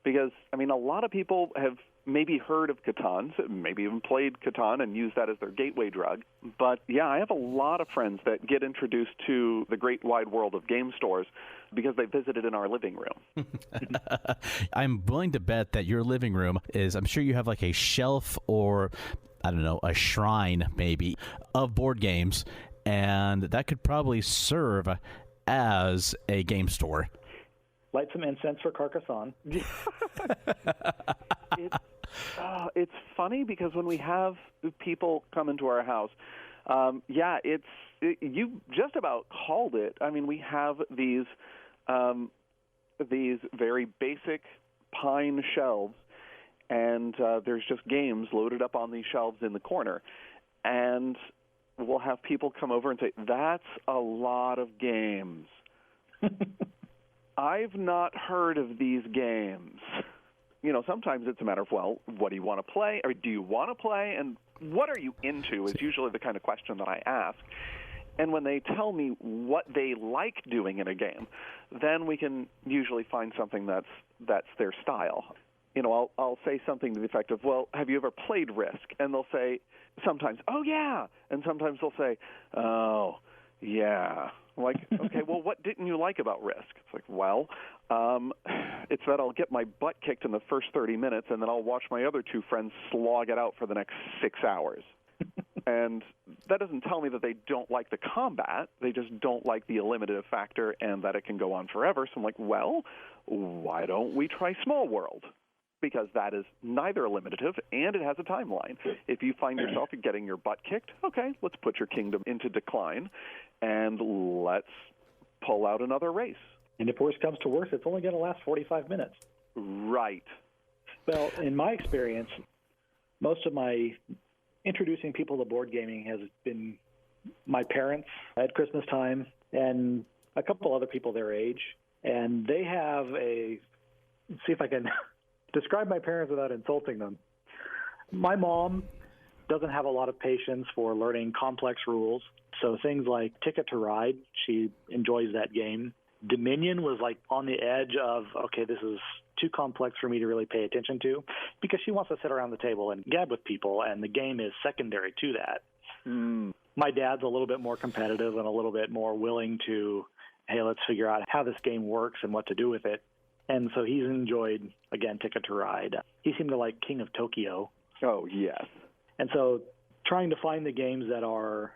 Because, a lot of people have maybe heard of Catan, maybe even played Catan and used that as their gateway drug. But, yeah, I have a lot of friends that get introduced to the great wide world of game stores because they visited in our living room. I'm willing to bet that your living room is, I'm sure you have like a shelf or, I don't know, a shrine maybe of board games, and that could probably serve as a game store. Light some incense for Carcassonne. It's funny because when we have people come into our house, you just about called it. We have these very basic pine shelves, and there's just games loaded up on these shelves in the corner. And we'll have people come over and say, "That's a lot of games." I've not heard of these games. Sometimes it's a matter of, well, what do you want to play? Or do you want to play? And what are you into is usually the kind of question that I ask. And when they tell me what they like doing in a game, then we can usually find something that's their style. I'll say something to the effect of, well, have you ever played Risk? And they'll say sometimes, oh, yeah. And sometimes they'll say, oh, yeah. I'm like, okay, well, what didn't you like about Risk? It's like, well, it's that I'll get my butt kicked in the first 30 minutes, and then I'll watch my other two friends slog it out for the next 6 hours. And that doesn't tell me that they don't like the combat. They just don't like the eliminative factor and that it can go on forever. So I'm like, well, why don't we try Small World? because that is neither limitative and it has a timeline. If you find yourself getting your butt kicked, okay, let's put your kingdom into decline and let's pull out another race. And if worse comes to worse, it's only going to last 45 minutes. Right. Well, in my experience, most of my introducing people to board gaming has been my parents at Christmas time and a couple other people their age. And they have see if I can describe my parents without insulting them. My mom doesn't have a lot of patience for learning complex rules. So things like Ticket to Ride, she enjoys that game. Dominion was like on the edge of, okay, this is too complex for me to really pay attention to, because she wants to sit around the table and gab with people, and the game is secondary to that. My dad's a little bit more competitive and a little bit more willing to, hey, let's figure out how this game works and what to do with it. And so he's enjoyed, again, Ticket to Ride. He seemed to like King of Tokyo. Oh, yes. And so trying to find the games that are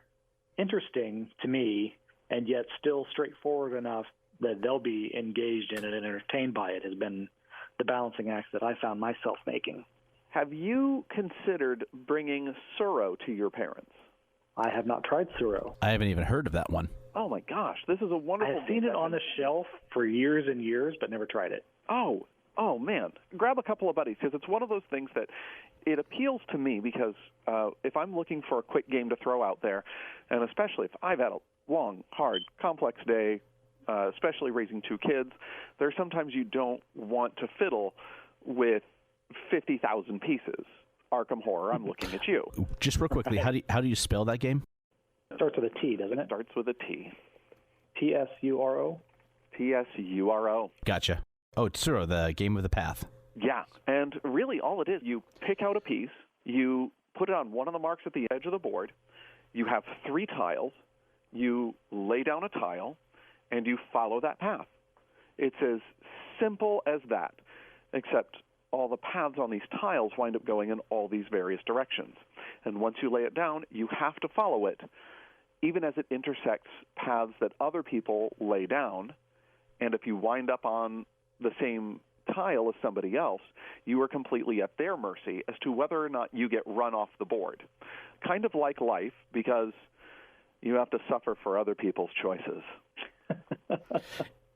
interesting to me and yet still straightforward enough that they'll be engaged in it and entertained by it has been the balancing act that I found myself making. Have you considered bringing Suro to your parents? I have not tried Suro. I haven't even heard of that one. Oh, my gosh. This is a wonderful I have seen it on the shelf for years and years, but never tried it. Oh, man. Grab a couple of buddies, because it's one of those things that it appeals to me, because if I'm looking for a quick game to throw out there, and especially if I've had a long, hard, complex day, especially raising two kids, there's sometimes you don't want to fiddle with 50,000 pieces. Arkham Horror, I'm looking at you. Just real quickly, how do you spell that game? It starts with a T, doesn't it? Starts with a T. T-S-U-R-O? T-S-U-R-O. Gotcha. Oh, Tsuro, the Game of the Path. Yeah, and really all it is, you pick out a piece, you put it on one of the marks at the edge of the board, you have 3 tiles, you lay down a tile, and you follow that path. It's as simple as that, except all the paths on these tiles wind up going in all these various directions. And once you lay it down, you have to follow it, even as it intersects paths that other people lay down. And if you wind up on the same tile as somebody else, you are completely at their mercy as to whether or not you get run off the board. Kind of like life, because you have to suffer for other people's choices.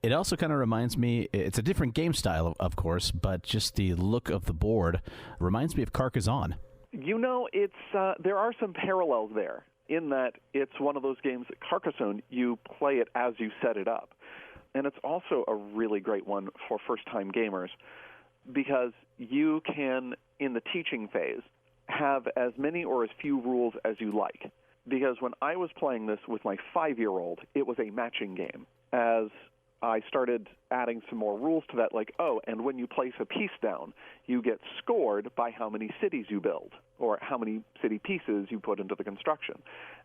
It also kind of reminds me, it's a different game style, of course, but just the look of the board reminds me of Carcassonne. You know, it's there are some parallels there, in that it's one of those games that Carcassonne, you play it as you set it up. And it's also a really great one for first-time gamers, because you can, in the teaching phase, have as many or as few rules as you like. Because when I was playing this with my 5-year-old, it was a matching game. As I started adding some more rules to that, like, and when you place a piece down, you get scored by how many cities you build, or how many city pieces you put into the construction.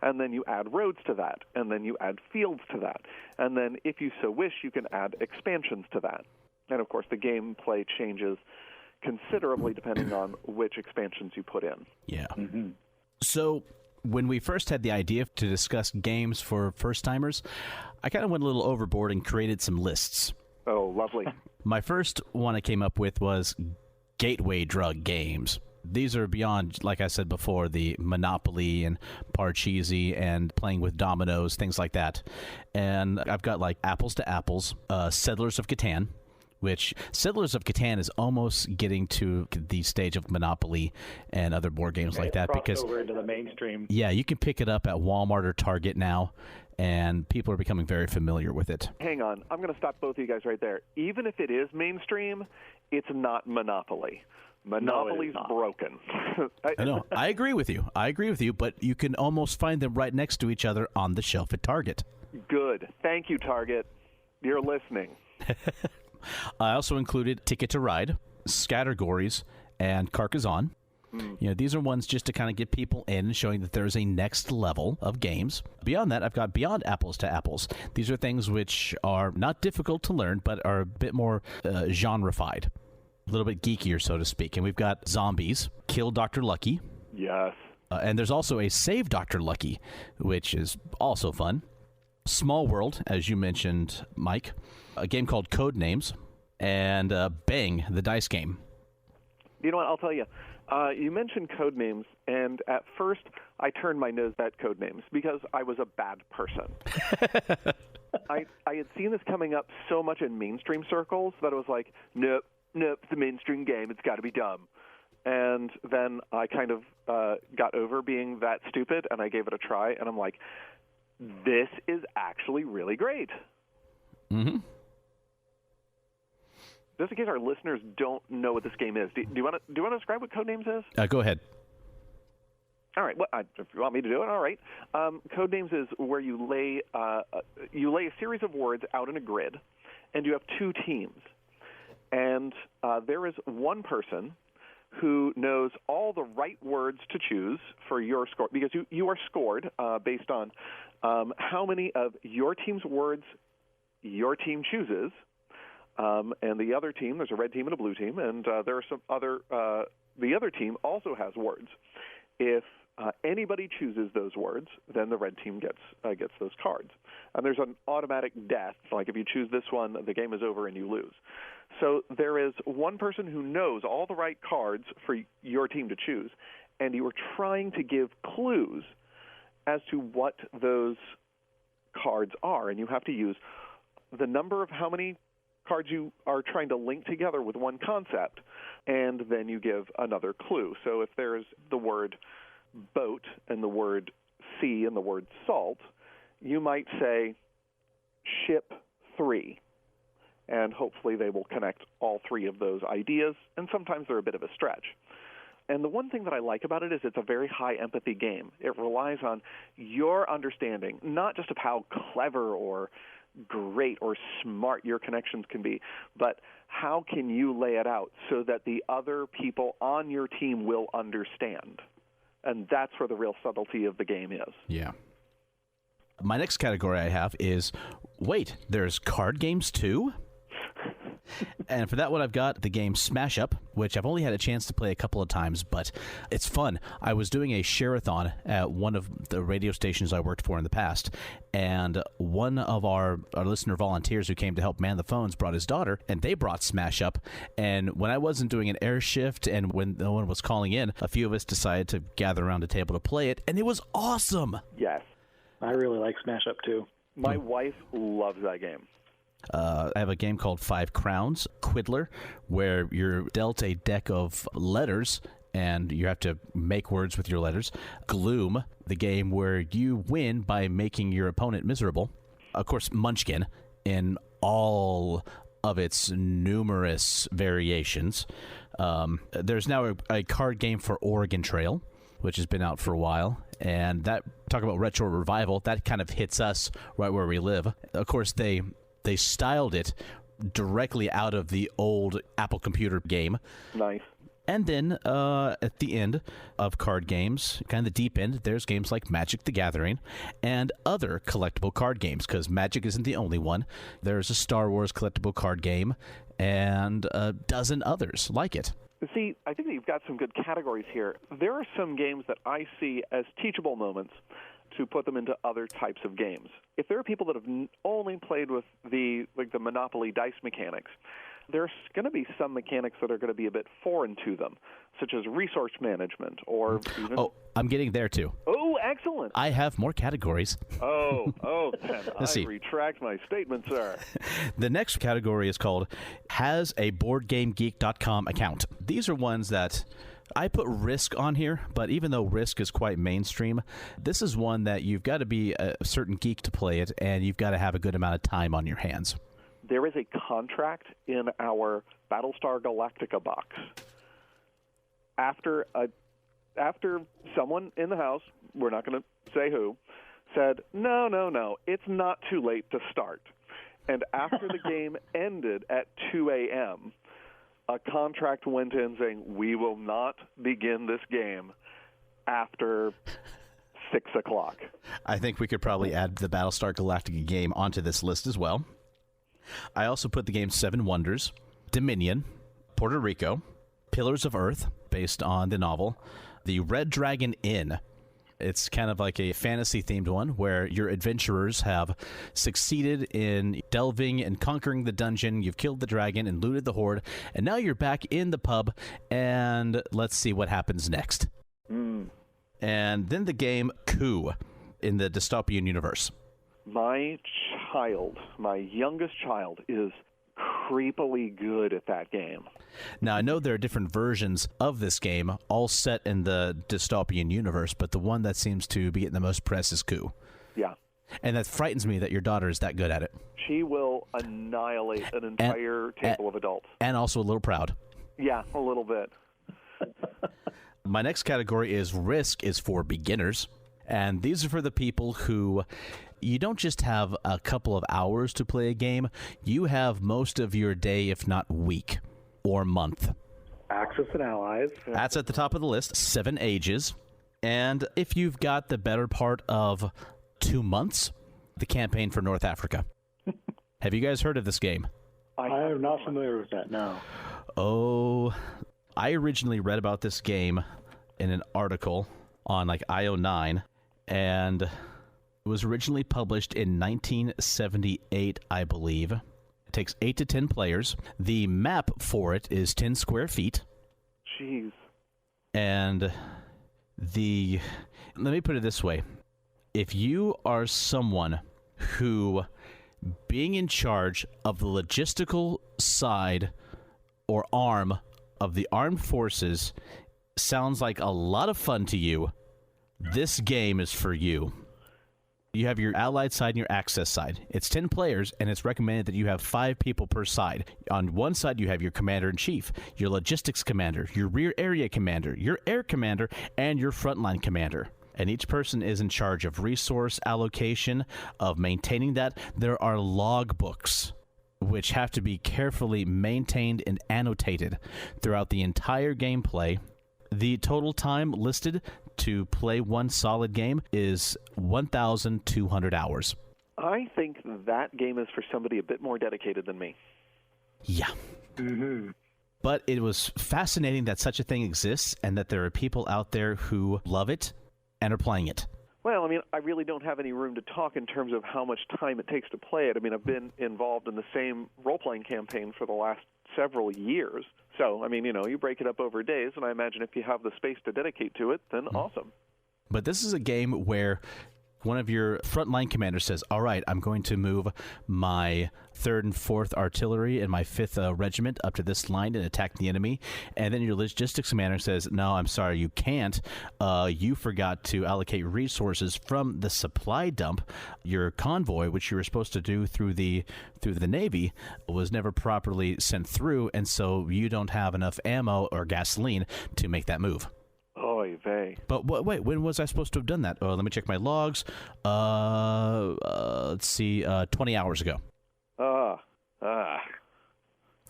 And then you add roads to that, and then you add fields to that. And then, if you so wish, you can add expansions to that. And, of course, the gameplay changes considerably depending on which expansions you put in. Yeah. Mm-hmm. So when we first had the idea to discuss games for first-timers, I kind of went a little overboard and created some lists. Oh, lovely. My first one I came up with was gateway drug games. These are beyond, like I said before, the Monopoly and Parcheesi and playing with dominoes, things like that. And I've got like Apples to Apples, Settlers of Catan, which Settlers of Catan is almost getting to the stage of Monopoly and other board games like that, because over into the mainstream. Yeah, you can pick it up at Walmart or Target now, and people are becoming very familiar with it. Hang on, I'm going to stop both of you guys right there. Even if it is mainstream, it's not Monopoly. Monopoly's broken. I know. I agree with you, but you can almost find them right next to each other on the shelf at Target. Good. Thank you, Target. You're listening. I also included Ticket to Ride, Scattergories, and Carcassonne. You know, these are ones just to kind of get people in, showing that there's a next level of games. Beyond that, I've got Beyond Apples to Apples. These are things which are not difficult to learn, but are a bit more genre-fied, a little bit geekier, so to speak. And we've got Zombies, Kill Dr. Lucky. Yes. And there's also a Save Dr. Lucky, which is also fun. Small World, as you mentioned, Mike. A game called Code Names. And Bang, the dice game. You know what? I'll tell you. You mentioned code names, and at first I turned my nose at code names because I was a bad person. I had seen this coming up so much in mainstream circles that I was like, nope, it's a mainstream game. It's got to be dumb. And then I kind of got over being that stupid, and I gave it a try, and I'm like, this is actually really great. Mm-hmm. Just in case our listeners don't know what this game is, do you want to describe what Codenames is? Go ahead. All right. Well, if you want me to do it, all right. Codenames is where you lay a series of words out in a grid, and you have two teams. And there is one person who knows all the right words to choose for your score, because you are scored based on how many of your team's words your team chooses. And the other team, there's a red team and a blue team, and there are some other. The other team also has words. If anybody chooses those words, then the red team gets those cards. And there's an automatic death. Like if you choose this one, the game is over and you lose. So there is one person who knows all the right cards for your team to choose, and you are trying to give clues as to what those cards are, and you have to use the number of how many cards you are trying to link together with one concept, and then you give another clue. So if there's the word boat and the word sea and the word salt, you might say ship 3, and hopefully they will connect all three of those ideas, and sometimes they're a bit of a stretch. And the one thing that I like about it is it's a very high empathy game. It relies on your understanding, not just of how clever or great or smart your connections can be, but how can you lay it out so that the other people on your team will understand? And that's where the real subtlety of the game is. Yeah. My next category I have is, wait, there's card games too? And for that one, I've got the game Smash Up, which I've only had a chance to play a couple of times, but it's fun. I was doing a share-a-thon at one of the radio stations I worked for in the past, and one of our listener volunteers who came to help man the phones brought his daughter, and they brought Smash Up. And when I wasn't doing an air shift and when no one was calling in, a few of us decided to gather around a table to play it, and it was awesome. Yes. I really like Smash Up, too. My wife loves that game. I have a game called 5 Crowns, Quiddler, where you're dealt a deck of letters and you have to make words with your letters. Gloom, the game where you win by making your opponent miserable. Of course, Munchkin in all of its numerous variations. There's now a card game for Oregon Trail, which has been out for a while. And that, talk about retro revival, that kind of hits us right where we live. Of course, they styled it directly out of the old Apple computer game. Nice. And then at the end of card games, kind of the deep end, there's games like Magic the Gathering and other collectible card games, because Magic isn't the only one. There's a Star Wars collectible card game and a dozen others like it. See, I think that you've got some good categories here. There are some games that I see as teachable moments to put them into other types of games. If there are people that have only played with the Monopoly dice mechanics, there's going to be some mechanics that are going to be a bit foreign to them, such as resource management or even... Oh, I'm getting there too. Oh, excellent. I have more categories. Oh, then I retract my statement, sir. The next category is called Has a BoardGameGeek.com account. These are ones that I put Risk on here, but even though Risk is quite mainstream, this is one that you've got to be a certain geek to play it, and you've got to have a good amount of time on your hands. There is a contract in our Battlestar Galactica box. After someone in the house, we're not going to say who, said, no, it's not too late to start. And after the game ended at 2 a.m., a contract went in saying, we will not begin this game after 6 o'clock. I think we could probably add the Battlestar Galactica game onto this list as well. I also put the game 7 Wonders, Dominion, Puerto Rico, Pillars of Earth, based on the novel, the Red Dragon Inn, It's kind of like a fantasy-themed one where your adventurers have succeeded in delving and conquering the dungeon. You've killed the dragon and looted the horde, and now you're back in the pub, and let's see what happens next. And then the game Coup in the dystopian universe. My youngest child, is creepily good at that game. Now, I know there are different versions of this game, all set in the dystopian universe, but the one that seems to be getting the most press is Coup. Yeah. And that frightens me that your daughter is that good at it. She will annihilate an entire table of adults. And also a little proud. Yeah, a little bit. My next category is Risk is for beginners. And these are for the people who you don't just have a couple of hours to play a game. You have most of your day, if not week or month. Axis and allies. That's at the top of the list. 7 ages. And if you've got the better part of 2 months, the campaign for North Africa. Have you guys heard of this game? I am not familiar with that, no. Oh, I originally read about this game in an article on like IO9, and it was originally published in 1978, I believe. It takes 8 to 10 players. The map for it is 10 square feet. Jeez. And let me put it this way. If you are someone who, being in charge of the logistical side or arm of the armed forces sounds like a lot of fun to you, this game is for you. You have your allied side and your access side. It's 10 players, and it's recommended that you have 5 people per side. On one side, you have your commander-in-chief, your logistics commander, your rear area commander, your air commander, and your frontline commander. And each person is in charge of resource allocation, of maintaining that. There are log books which have to be carefully maintained and annotated throughout the entire gameplay. The total time listed to play one solid game is 1,200 hours. I think that game is for somebody a bit more dedicated than me. Yeah. Mm-hmm. But it was fascinating that such a thing exists and that there are people out there who love it and are playing it. Well, I mean, I really don't have any room to talk in terms of how much time it takes to play it. I mean, I've been involved in the same role-playing campaign for the last several years. So, I mean, you break it up over days, and I imagine if you have the space to dedicate to it, then awesome. But this is a game where one of your frontline commanders says, all right, I'm going to move my 3rd and 4th artillery and my 5th regiment up to this line and attack the enemy. And then your logistics commander says, no, I'm sorry, you can't. You forgot to allocate resources from the supply dump. Your convoy, which you were supposed to do through the Navy, was never properly sent through, and so you don't have enough ammo or gasoline to make that move. Oy vey. But wait, when was I supposed to have done that? Let me check my logs. Let's see, 20 hours ago.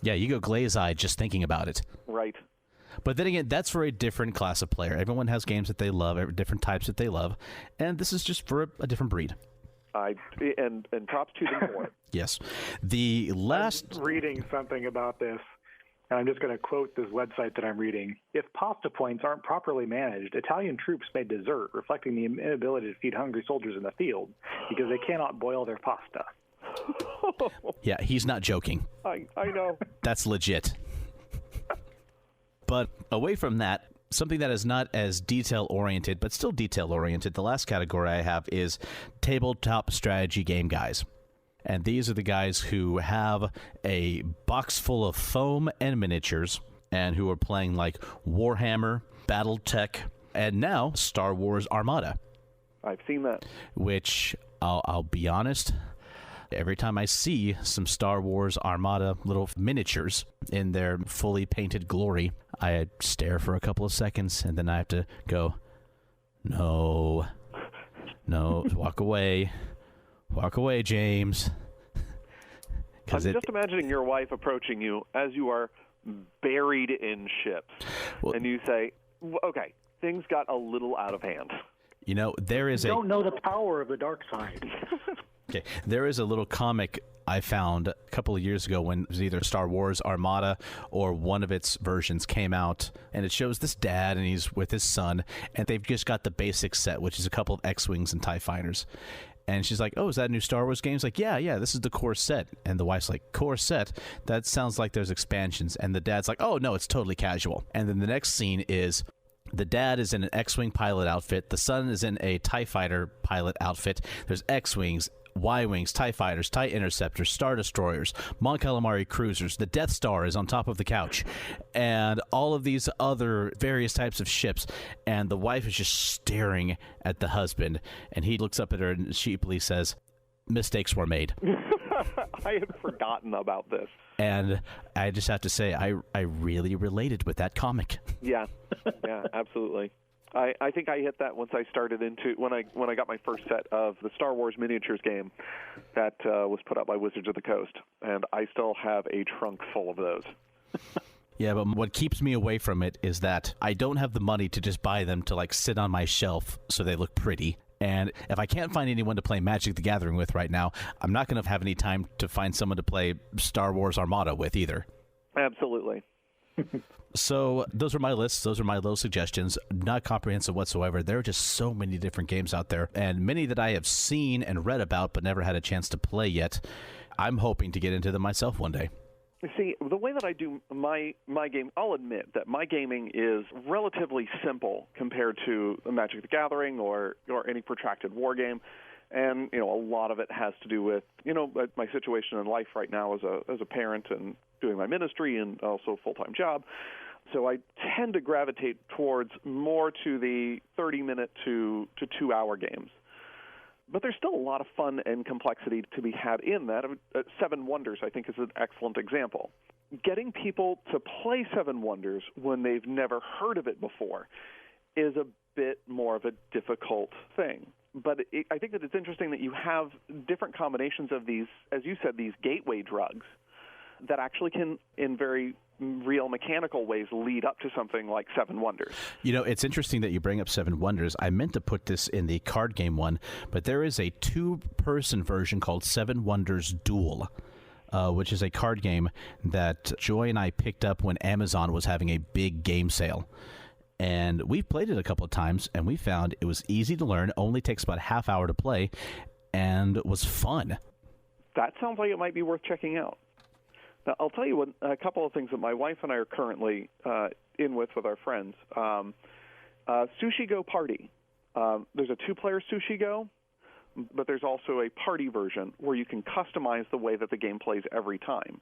Yeah, you go glaze-eyed just thinking about it. Right. But then again, that's for a different class of player. Everyone has games that they love, different types that they love, and this is just for a different breed. And props to them for it. Yes. The last... I'm reading something about this, and I'm just going to quote this website that I'm reading. If pasta points aren't properly managed, Italian troops may desert, reflecting the inability to feed hungry soldiers in the field because they cannot boil their pasta. Yeah, he's not joking. I know. That's legit. But away from that, something that is not as detail-oriented, but still detail-oriented, the last category I have is tabletop strategy game guys. And these are the guys who have a box full of foam and miniatures and who are playing like Warhammer, Battletech, and now Star Wars Armada. I've seen that. Which, I'll be honest, every time I see some Star Wars Armada little miniatures in their fully painted glory, I stare for a couple of seconds and then I have to go, no, walk away. Walk away, James. I'm just imagining your wife approaching you as you are buried in ships. Well, and you say, okay, things got a little out of hand. There is You don't know the power of the dark side. Okay, there is a little comic I found a couple of years ago when it was either Star Wars Armada or one of its versions came out, and it shows this dad and he's with his son, and they've just got the basic set, which is a couple of X-Wings and TIE Fighters. And she's like, oh, is that a new Star Wars game? He's like, yeah, this is the core set. And the wife's like, core set? That sounds like there's expansions. And the dad's like, oh, no, it's totally casual. And then the next scene is the dad is in an X-Wing pilot outfit. The son is in a TIE Fighter pilot outfit. There's X-Wings, Y-Wings, TIE Fighters, TIE Interceptors, Star Destroyers, Mon Calamari Cruisers. The Death Star is on top of the couch. And all of these other various types of ships. And the wife is just staring at the husband. And he looks up at her and sheepily says, mistakes were made. I had forgotten about this. And I just have to say, I really related with that comic. Yeah, absolutely. I think I hit that once I started when I got my first set of the Star Wars miniatures game that was put out by Wizards of the Coast, and I still have a trunk full of those. Yeah, but what keeps me away from it is that I don't have the money to just buy them to sit on my shelf so they look pretty. And if I can't find anyone to play Magic the Gathering with right now, I'm not going to have any time to find someone to play Star Wars Armada with either. Absolutely. So those are my lists. Those are my little suggestions. Not comprehensive whatsoever. There are just so many different games out there, and many that I have seen and read about but never had a chance to play yet. I'm hoping to get into them myself one day. See, the way that I do my game, I'll admit that my gaming is relatively simple compared to Magic the Gathering or any protracted war game. And, a lot of it has to do with, my situation in life right now as a parent and doing my ministry and also a full-time job. So I tend to gravitate towards more to the 30-minute to 2-hour games. But there's still a lot of fun and complexity to be had in that. Seven Wonders, I think, is an excellent example. Getting people to play Seven Wonders when they've never heard of it before is a bit more of a difficult thing. But I think that it's interesting that you have different combinations of these, as you said, these gateway drugs that actually can, in very real mechanical ways, lead up to something like Seven Wonders. It's interesting that you bring up Seven Wonders. I meant to put this in the card game one, but there is a 2-person version called Seven Wonders Duel, which is a card game that Joy and I picked up when Amazon was having a big game sale. And we've played it a couple of times, and we found it was easy to learn, only takes about a half hour to play, and was fun. That sounds like it might be worth checking out. Now, I'll tell you a couple of things that my wife and I are currently in with our friends. Sushi Go Party. There's a 2-player Sushi Go, but there's also a party version where you can customize the way that the game plays every time.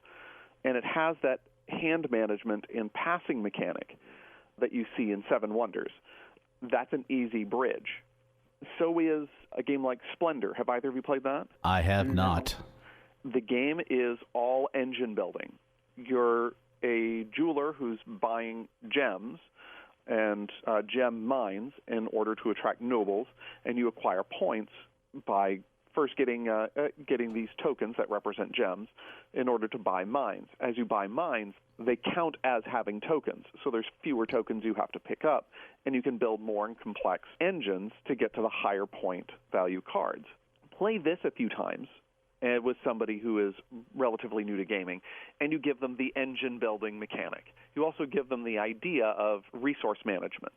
And it has that hand management and passing mechanic that you see in Seven Wonders. That's an easy bridge. So is a game like Splendor. Have either of you played that? I have not. The game is all engine building. You're a jeweler who's buying gems and gem mines in order to attract nobles, and you acquire points by first getting these tokens that represent gems in order to buy mines. As you buy mines, they count as having tokens, so there's fewer tokens you have to pick up, and you can build more and complex engines to get to the higher point value cards. Play this a few times with somebody who is relatively new to gaming, and you give them the engine building mechanic. You also give them the idea of resource management.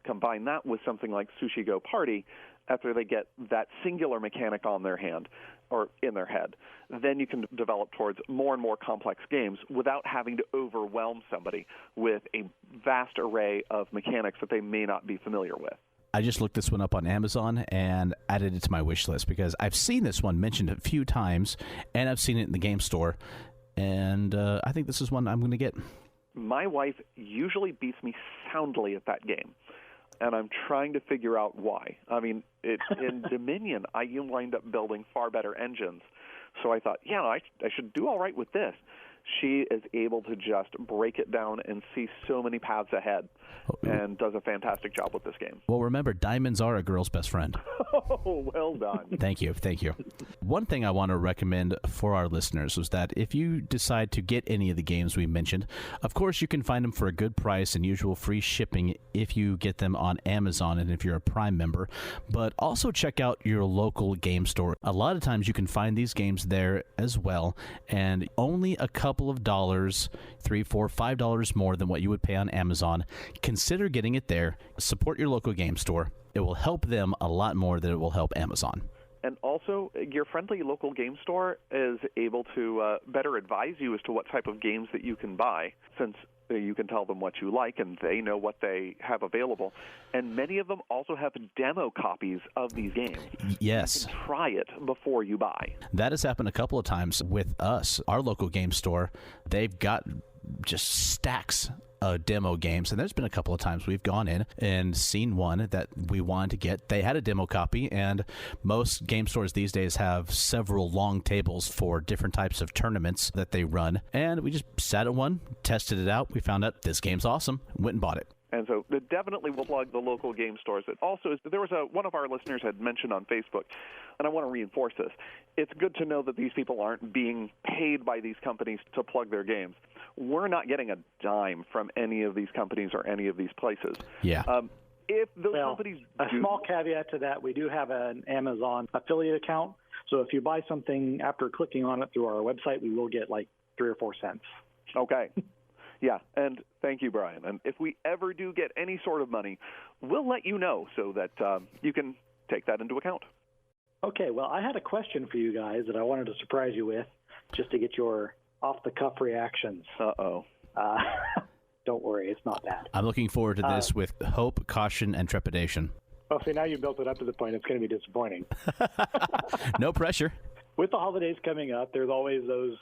Combine that with something like Sushi Go Party. After they get that singular mechanic on their hand or in their head, then you can develop towards more and more complex games without having to overwhelm somebody with a vast array of mechanics that they may not be familiar with. I just looked this one up on Amazon and added it to my wish list because I've seen this one mentioned a few times, and I've seen it in the game store, and I think this is one I'm going to get. My wife usually beats me soundly at that game, and I'm trying to figure out why. I mean, in Dominion, you wind up building far better engines, so I thought, I should do all right with this. She is able to just break it down and see so many paths ahead, and does a fantastic job with this game. Well, remember, diamonds are a girl's best friend. Oh, well done. Thank you. One thing I want to recommend for our listeners is that if you decide to get any of the games we mentioned, of course you can find them for a good price and usual free shipping if you get them on Amazon and if you're a Prime member. But also check out your local game store. A lot of times you can find these games there as well, and only a couple of dollars, $3, $4, $5 more than what you would pay on Amazon. Consider getting it there. Support your local game store. It will help them a lot more than it will help Amazon. And also, your friendly local game store is able to better advise you as to what type of games that you can buy, since you can tell them what you like and they know what they have available. And many of them also have demo copies of these games. Yes. You can try it before you buy. That has happened a couple of times with us. Our local game store, they've got just stacks demo games, and there's been a couple of times we've gone in and seen one that we wanted to get. They had a demo copy, and most game stores these days have several long tables for different types of tournaments that they run, and we just sat at one, tested it out, we found out this game's awesome, went and bought it. And so definitely we'll plug the local game stores. It also, there was one of our listeners had mentioned on Facebook, and I want to reinforce this. It's good to know that these people aren't being paid by these companies to plug their games. We're not getting a dime from any of these companies or any of these places. Yeah. If those companies small caveat to that, we do have an Amazon affiliate account. So if you buy something after clicking on it through our website, we will get like 3 or 4 cents. Okay. Yeah, and thank you, Brian. And if we ever do get any sort of money, we'll let you know so that you can take that into account. Okay, well, I had a question for you guys that I wanted to surprise you with, just to get your off-the-cuff reactions. Uh-oh. Don't worry, it's not bad. I'm looking forward to this with hope, caution, and trepidation. Well, see, now you built it up to the point it's going to be disappointing. No pressure. With the holidays coming up, there's always those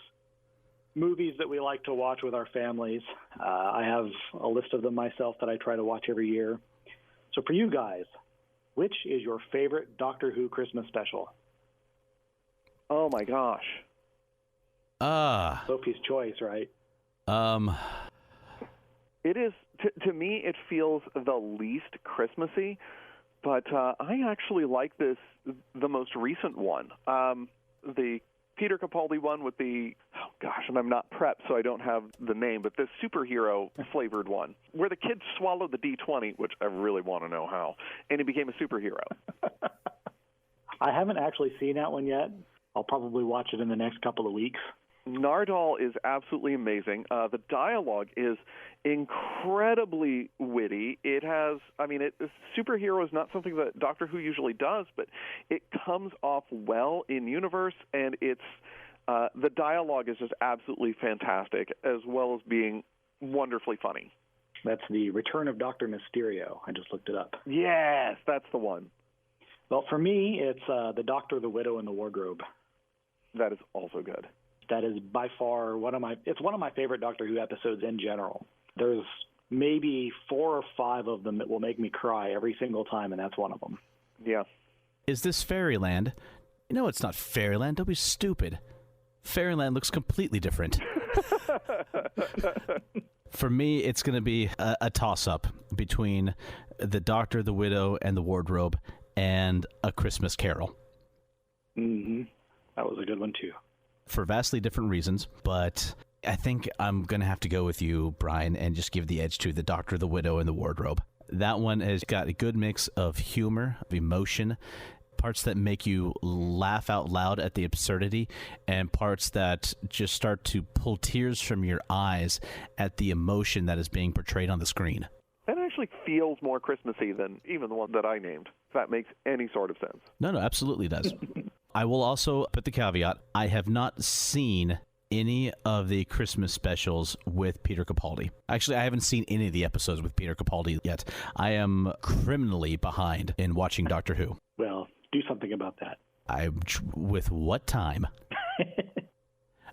movies that we like to watch with our families. I have a list of them myself that I try to watch every year. So for you guys, which is your favorite Doctor Who Christmas special? Oh, my gosh. Sophie's choice, right? It is, to me, it feels the least Christmassy, but I actually like the most recent one. The Peter Capaldi one with and I'm not prepped, so I don't have the name, but the superhero-flavored one, where the kids swallowed the D20, which I really want to know how, and he became a superhero. I haven't actually seen that one yet. I'll probably watch it in the next couple of weeks. Nardole is absolutely amazing. The dialogue is incredibly witty. It has, superhero is not something that Doctor Who usually does, but it comes off well in universe, and it's the dialogue is just absolutely fantastic, as well as being wonderfully funny. That's the Return of Dr. Mysterio. I just looked it up. Yes, that's the one. Well, for me, it's The Doctor, the Widow, and the Wardrobe. That is also good. That is by far one of my favorite Doctor Who episodes in general. There's maybe 4 or 5 of them that will make me cry every single time, and that's one of them. Yeah. Is this Fairyland? No, it's not Fairyland. Don't be stupid. Fairyland looks completely different. For me, it's going to be a toss-up between The Doctor, the Widow, and the Wardrobe, and A Christmas Carol. Mm-hmm. That was a good one, too. For vastly different reasons, but I think I'm going to have to go with you, Brian, and just give the edge to The Doctor, the Widow, and the Wardrobe. That one has got a good mix of humor, of emotion, parts that make you laugh out loud at the absurdity, and parts that just start to pull tears from your eyes at the emotion that is being portrayed on the screen. That actually feels more Christmassy than even the one that I named, if that makes any sort of sense. No, absolutely does. I will also put the caveat, I have not seen any of the Christmas specials with Peter Capaldi. Actually, I haven't seen any of the episodes with Peter Capaldi yet. I am criminally behind in watching Doctor Who. Well, do something about that. With what time?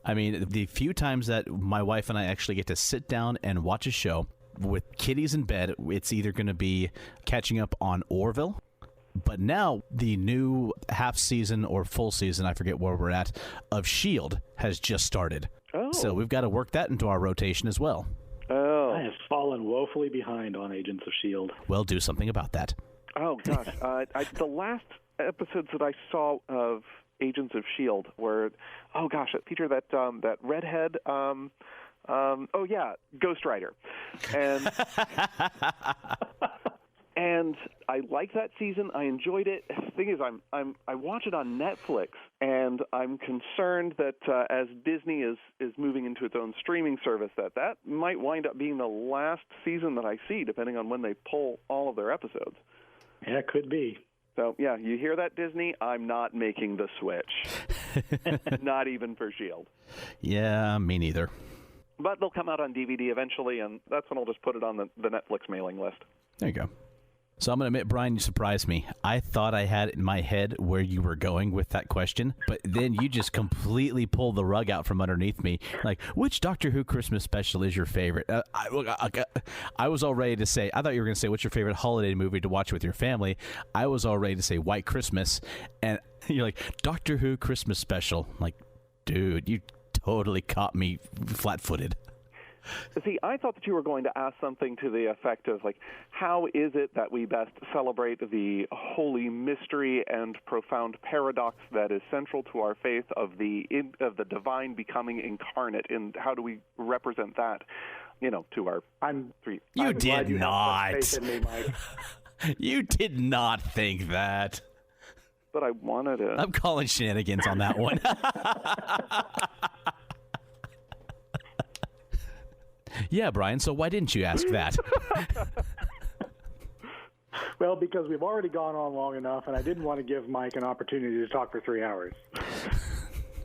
I mean, the few times that my wife and I actually get to sit down and watch a show with kiddies in bed, it's either going to be catching up on Orville. But now the new half season or full season, I forget where we're at, of S.H.I.E.L.D. has just started. Oh. So we've got to work that into our rotation as well. Oh. I have fallen woefully behind on Agents of S.H.I.E.L.D. Well, do something about that. Oh, gosh. The last episodes that I saw of Agents of S.H.I.E.L.D. were, oh, gosh, it featured that redhead, Ghost Rider. And... And I like that season. I enjoyed it. The thing is, I watch it on Netflix, and I'm concerned that as Disney is moving into its own streaming service, that might wind up being the last season that I see, depending on when they pull all of their episodes. Yeah, it could be. So, yeah, you hear that, Disney? I'm not making the switch. Not even for S.H.I.E.L.D. Yeah, me neither. But they'll come out on DVD eventually, and that's when I'll just put it on the Netflix mailing list. There you go. So I'm going to admit, Bryan, you surprised me. I thought I had in my head where you were going with that question, but then you just completely pulled the rug out from underneath me. Like, which Doctor Who Christmas special is your favorite? I was all ready to say, I thought you were going to say, what's your favorite holiday movie to watch with your family? I was all ready to say White Christmas, and you're like, Doctor Who Christmas special. I'm like, dude, you totally caught me flat-footed. See, I thought that you were going to ask something to the effect of, like, how is it that we best celebrate the holy mystery and profound paradox that is central to our faith of the divine becoming incarnate, and how do we represent that, to our three? You did not. Faith in me, Mike. You did not think that. But I wanted it. I'm calling shenanigans on that one. Yeah, Bryan, so why didn't you ask that? Well, because we've already gone on long enough, and I didn't want to give Mike an opportunity to talk for 3 hours.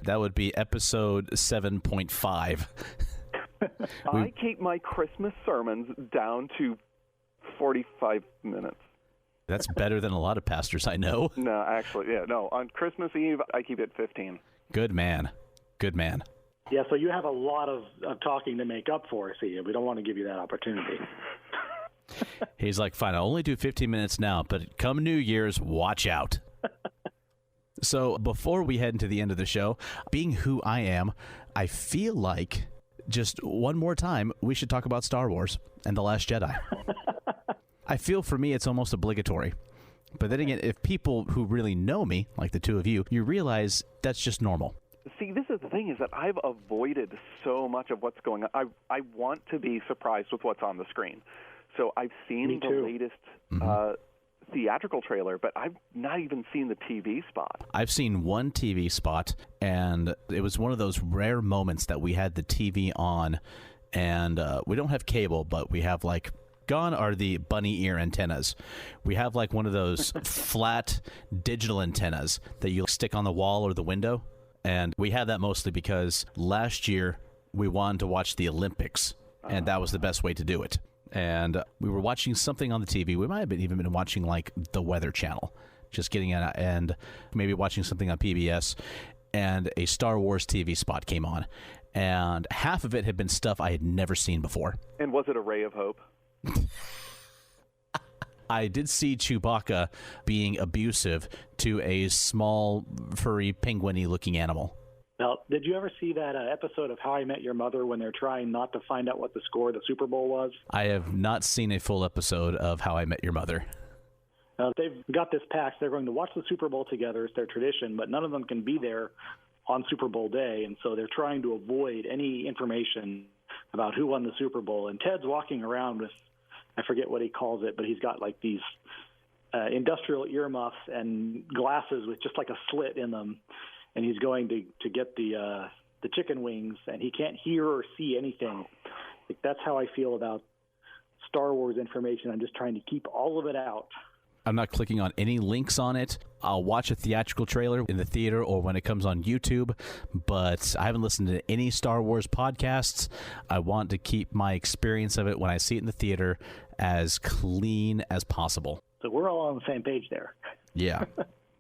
That would be episode 7.5. I keep my Christmas sermons down to 45 minutes. That's better than a lot of pastors I know. No, actually, yeah. No, on Christmas Eve, I keep it 15. Good man. Good man. Yeah, so you have a lot of talking to make up for, see. We don't want to give you that opportunity. He's like, fine, I'll only do 15 minutes now, but come New Year's, watch out. So before we head into the end of the show, being who I am, I feel like just one more time we should talk about Star Wars and The Last Jedi. I feel for me it's almost obligatory. But then again, if people who really know me, like the two of you, you realize that's just normal. See, this is the thing, is that I've avoided so much of what's going on. I want to be surprised with what's on the screen. So I've seen the latest theatrical trailer, but I've not even seen the TV spot. I've seen one TV spot, and it was one of those rare moments that we had the TV on, and we don't have cable, but we have, like, gone are the bunny ear antennas. We have, like, one of those flat digital antennas that you stick on the wall or the window. And we had that mostly because last year we wanted to watch the Olympics, and that was the best way to do it. And we were watching something on the TV. We might have even been watching, like, the Weather Channel, just getting it, and maybe watching something on PBS, and a Star Wars TV spot came on. And half of it had been stuff I had never seen before. And was it a ray of hope? I did see Chewbacca being abusive to a small, furry, penguin-y looking animal. Now, did you ever see that episode of How I Met Your Mother when they're trying not to find out what the score of the Super Bowl was? I have not seen a full episode of How I Met Your Mother. They've got this pact. They're going to watch the Super Bowl together. It's their tradition, but none of them can be there on Super Bowl day, and so they're trying to avoid any information about who won the Super Bowl. And Ted's walking around with, I forget what he calls it, but he's got like these industrial earmuffs and glasses with just like a slit in them, and he's going to get the chicken wings, and he can't hear or see anything. Like, that's how I feel about Star Wars information. I'm just trying to keep all of it out. I'm not clicking on any links on it. I'll watch a theatrical trailer in the theater or when it comes on YouTube, but I haven't listened to any Star Wars podcasts. I want to keep my experience of it when I see it in the theater as clean as possible. So we're all on the same page there. Yeah.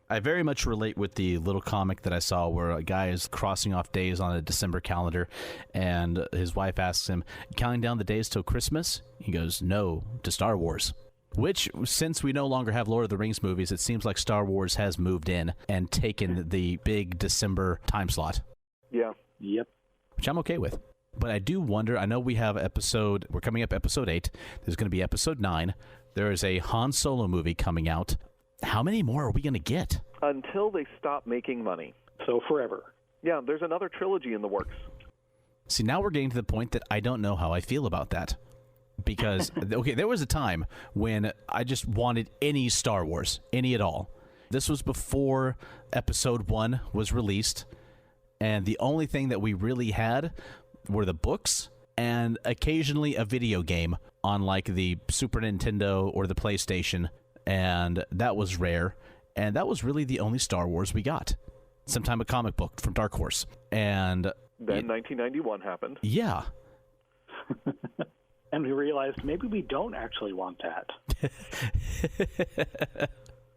I very much relate with the little comic that I saw where a guy is crossing off days on a December calendar, and his wife asks him, counting down the days till Christmas? He goes, no, to Star Wars. Which, since we no longer have Lord of the Rings movies, it seems like Star Wars has moved in and taken the big December time slot. Yeah. Yep. which I'm okay with. But I do wonder, I know we're coming up episode 8. There's going to be episode 9. There is a Han Solo movie coming out. How many more are we going to get? Until they stop making money. So forever. Yeah, there's another trilogy in the works. See, now we're getting to the point that I don't know how I feel about that. Because, okay, there was a time when I just wanted any Star Wars, any at all. This was before episode 1 was released, and the only thing that we really had were the books and occasionally a video game on like the Super Nintendo or the PlayStation, and that was rare, and that was really the only Star Wars we got. Sometime a comic book from Dark Horse. And then 1991 happened. Yeah. And we realized maybe we don't actually want that.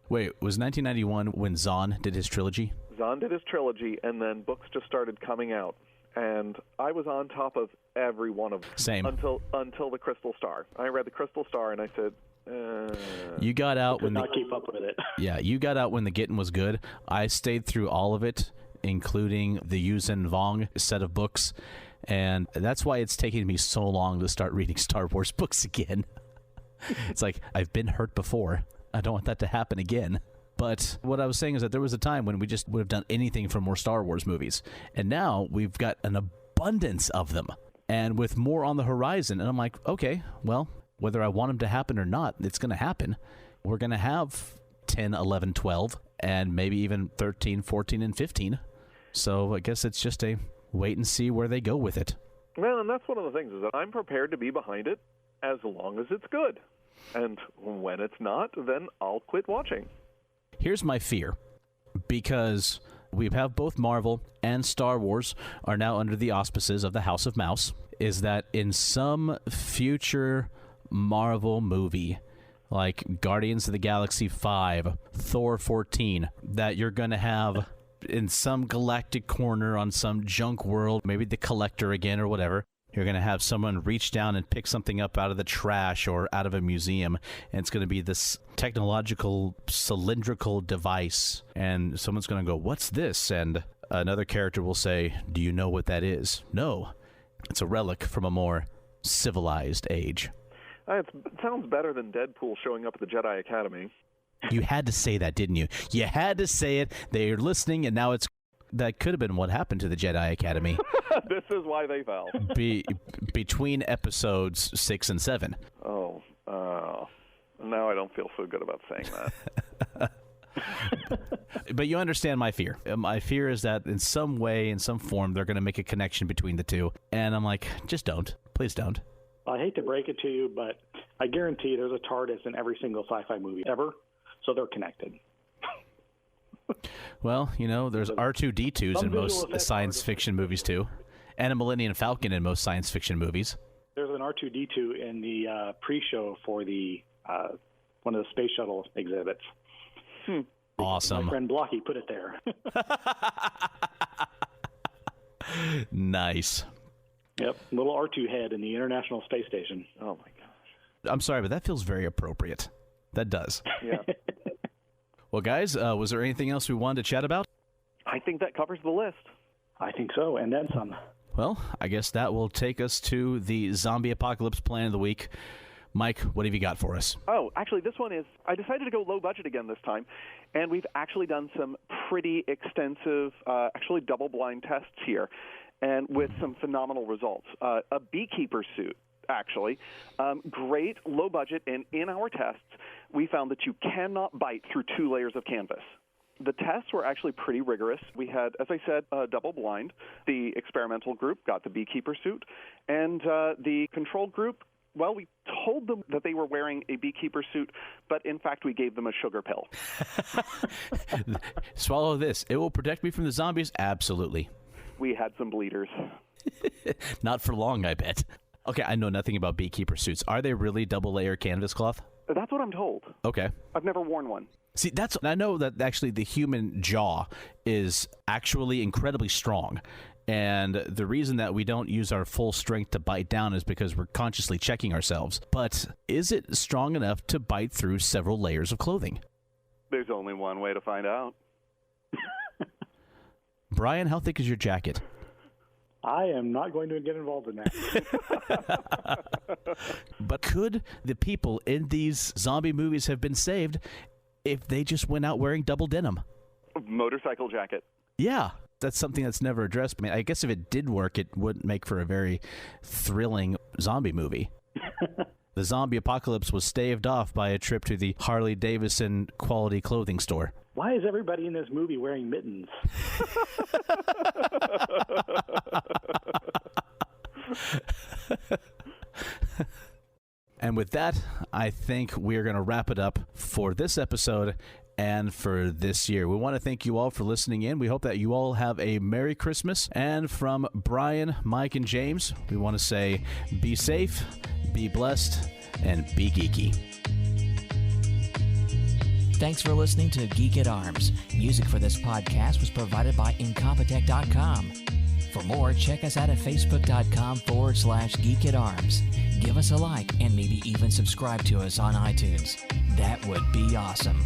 Wait, was 1991 when Zahn did his trilogy? Zahn did his trilogy, and then books just started coming out. And I was on top of every one of them. Same. Until the Crystal Star. I read the Crystal Star, and I said, You got out when not keep up with it. Yeah, you got out when the getting was good. I stayed through all of it, including the Yuuzhan Vong set of books. And that's why it's taking me so long to start reading Star Wars books again. It's like, I've been hurt before. I don't want that to happen again. But what I was saying is that there was a time when we just would have done anything for more Star Wars movies. And now we've got an abundance of them. And with more on the horizon, and I'm like, okay, well, whether I want them to happen or not, it's going to happen. We're going to have 10, 11, 12, and maybe even 13, 14, and 15. So I guess it's just a wait and see where they go with it. Well, and that's one of the things, is that I'm prepared to be behind it as long as it's good. And when it's not, then I'll quit watching. Here's my fear, because we have both Marvel and Star Wars are now under the auspices of the House of Mouse, is that in some future Marvel movie, like Guardians of the Galaxy 5, Thor 14, that you're going to have in some galactic corner on some junk world, maybe the Collector again or whatever, you're going to have someone reach down and pick something up out of the trash or out of a museum, and it's going to be this technological cylindrical device, and someone's going to go, "What's this?" And another character will say, "Do you know what that is?" "No, it's a relic from a more civilized age." It sounds better than Deadpool showing up at the Jedi Academy. You had to say that, didn't you? You had to say it. They're listening, and now that could have been what happened to the Jedi Academy. This is why they fell. Between episodes 6 and 7. Oh, now I don't feel so good about saying that. But you understand my fear. My fear is that in some way, in some form, they're going to make a connection between the two. And I'm like, just don't. Please don't. I hate to break it to you, but I guarantee there's a TARDIS in every single sci-fi movie ever, so they're connected. Well, there's R2-D2s in most science fiction movies, too. And a Millennium Falcon in most science fiction movies. There's an R2-D2 in the pre-show for the one of the space shuttle exhibits. Awesome. My friend Blocky put it there. Nice. Yep, little R2 head in the International Space Station. Oh, my gosh. I'm sorry, but that feels very appropriate. That does. Yeah. Well, guys, was there anything else we wanted to chat about? I think that covers the list. I think so, and then some. Well, I guess that will take us to the zombie apocalypse plan of the week. Mike, what have you got for us? Oh, actually, this one is, I decided to go low budget again this time, and we've actually done some pretty extensive, actually double-blind tests here, and with some phenomenal results. A beekeeper suit, actually, great, low budget, and in our tests, we found that you cannot bite through 2 layers of canvas. The tests were actually pretty rigorous. We had, as I said, double blind. The experimental group got the beekeeper suit, and the control group, well, we told them that they were wearing a beekeeper suit, but in fact we gave them a sugar pill. Swallow this. It will protect me from the zombies? Absolutely. We had some bleeders. Not for long, I bet. Okay, I know nothing about beekeeper suits. Are they really double-layer canvas cloth? That's what I'm told. Okay. I've never worn one. See, I know that actually the human jaw is actually incredibly strong. And the reason that we don't use our full strength to bite down is because we're consciously checking ourselves. But is it strong enough to bite through several layers of clothing? There's only one way to find out. Bryan, how thick is your jacket? I am not going to get involved in that. But could the people in these zombie movies have been saved if they just went out wearing double denim? Motorcycle jacket. Yeah, that's something that's never addressed. I mean, I guess if it did work, it wouldn't make for a very thrilling zombie movie. The zombie apocalypse was staved off by a trip to the Harley-Davidson quality clothing store. Why is everybody in this movie wearing mittens? And with that, I think we're going to wrap it up for this episode and for this year. We want to thank you all for listening in. We hope that you all have a Merry Christmas. And from Bryan, Mike, and James, we want to say be safe, be blessed, and be geeky. Thanks for listening to Geek at Arms. Music for this podcast was provided by Incompetech.com. For more, check us out at Facebook.com/Geek at Arms. Give us a like and maybe even subscribe to us on iTunes. That would be awesome.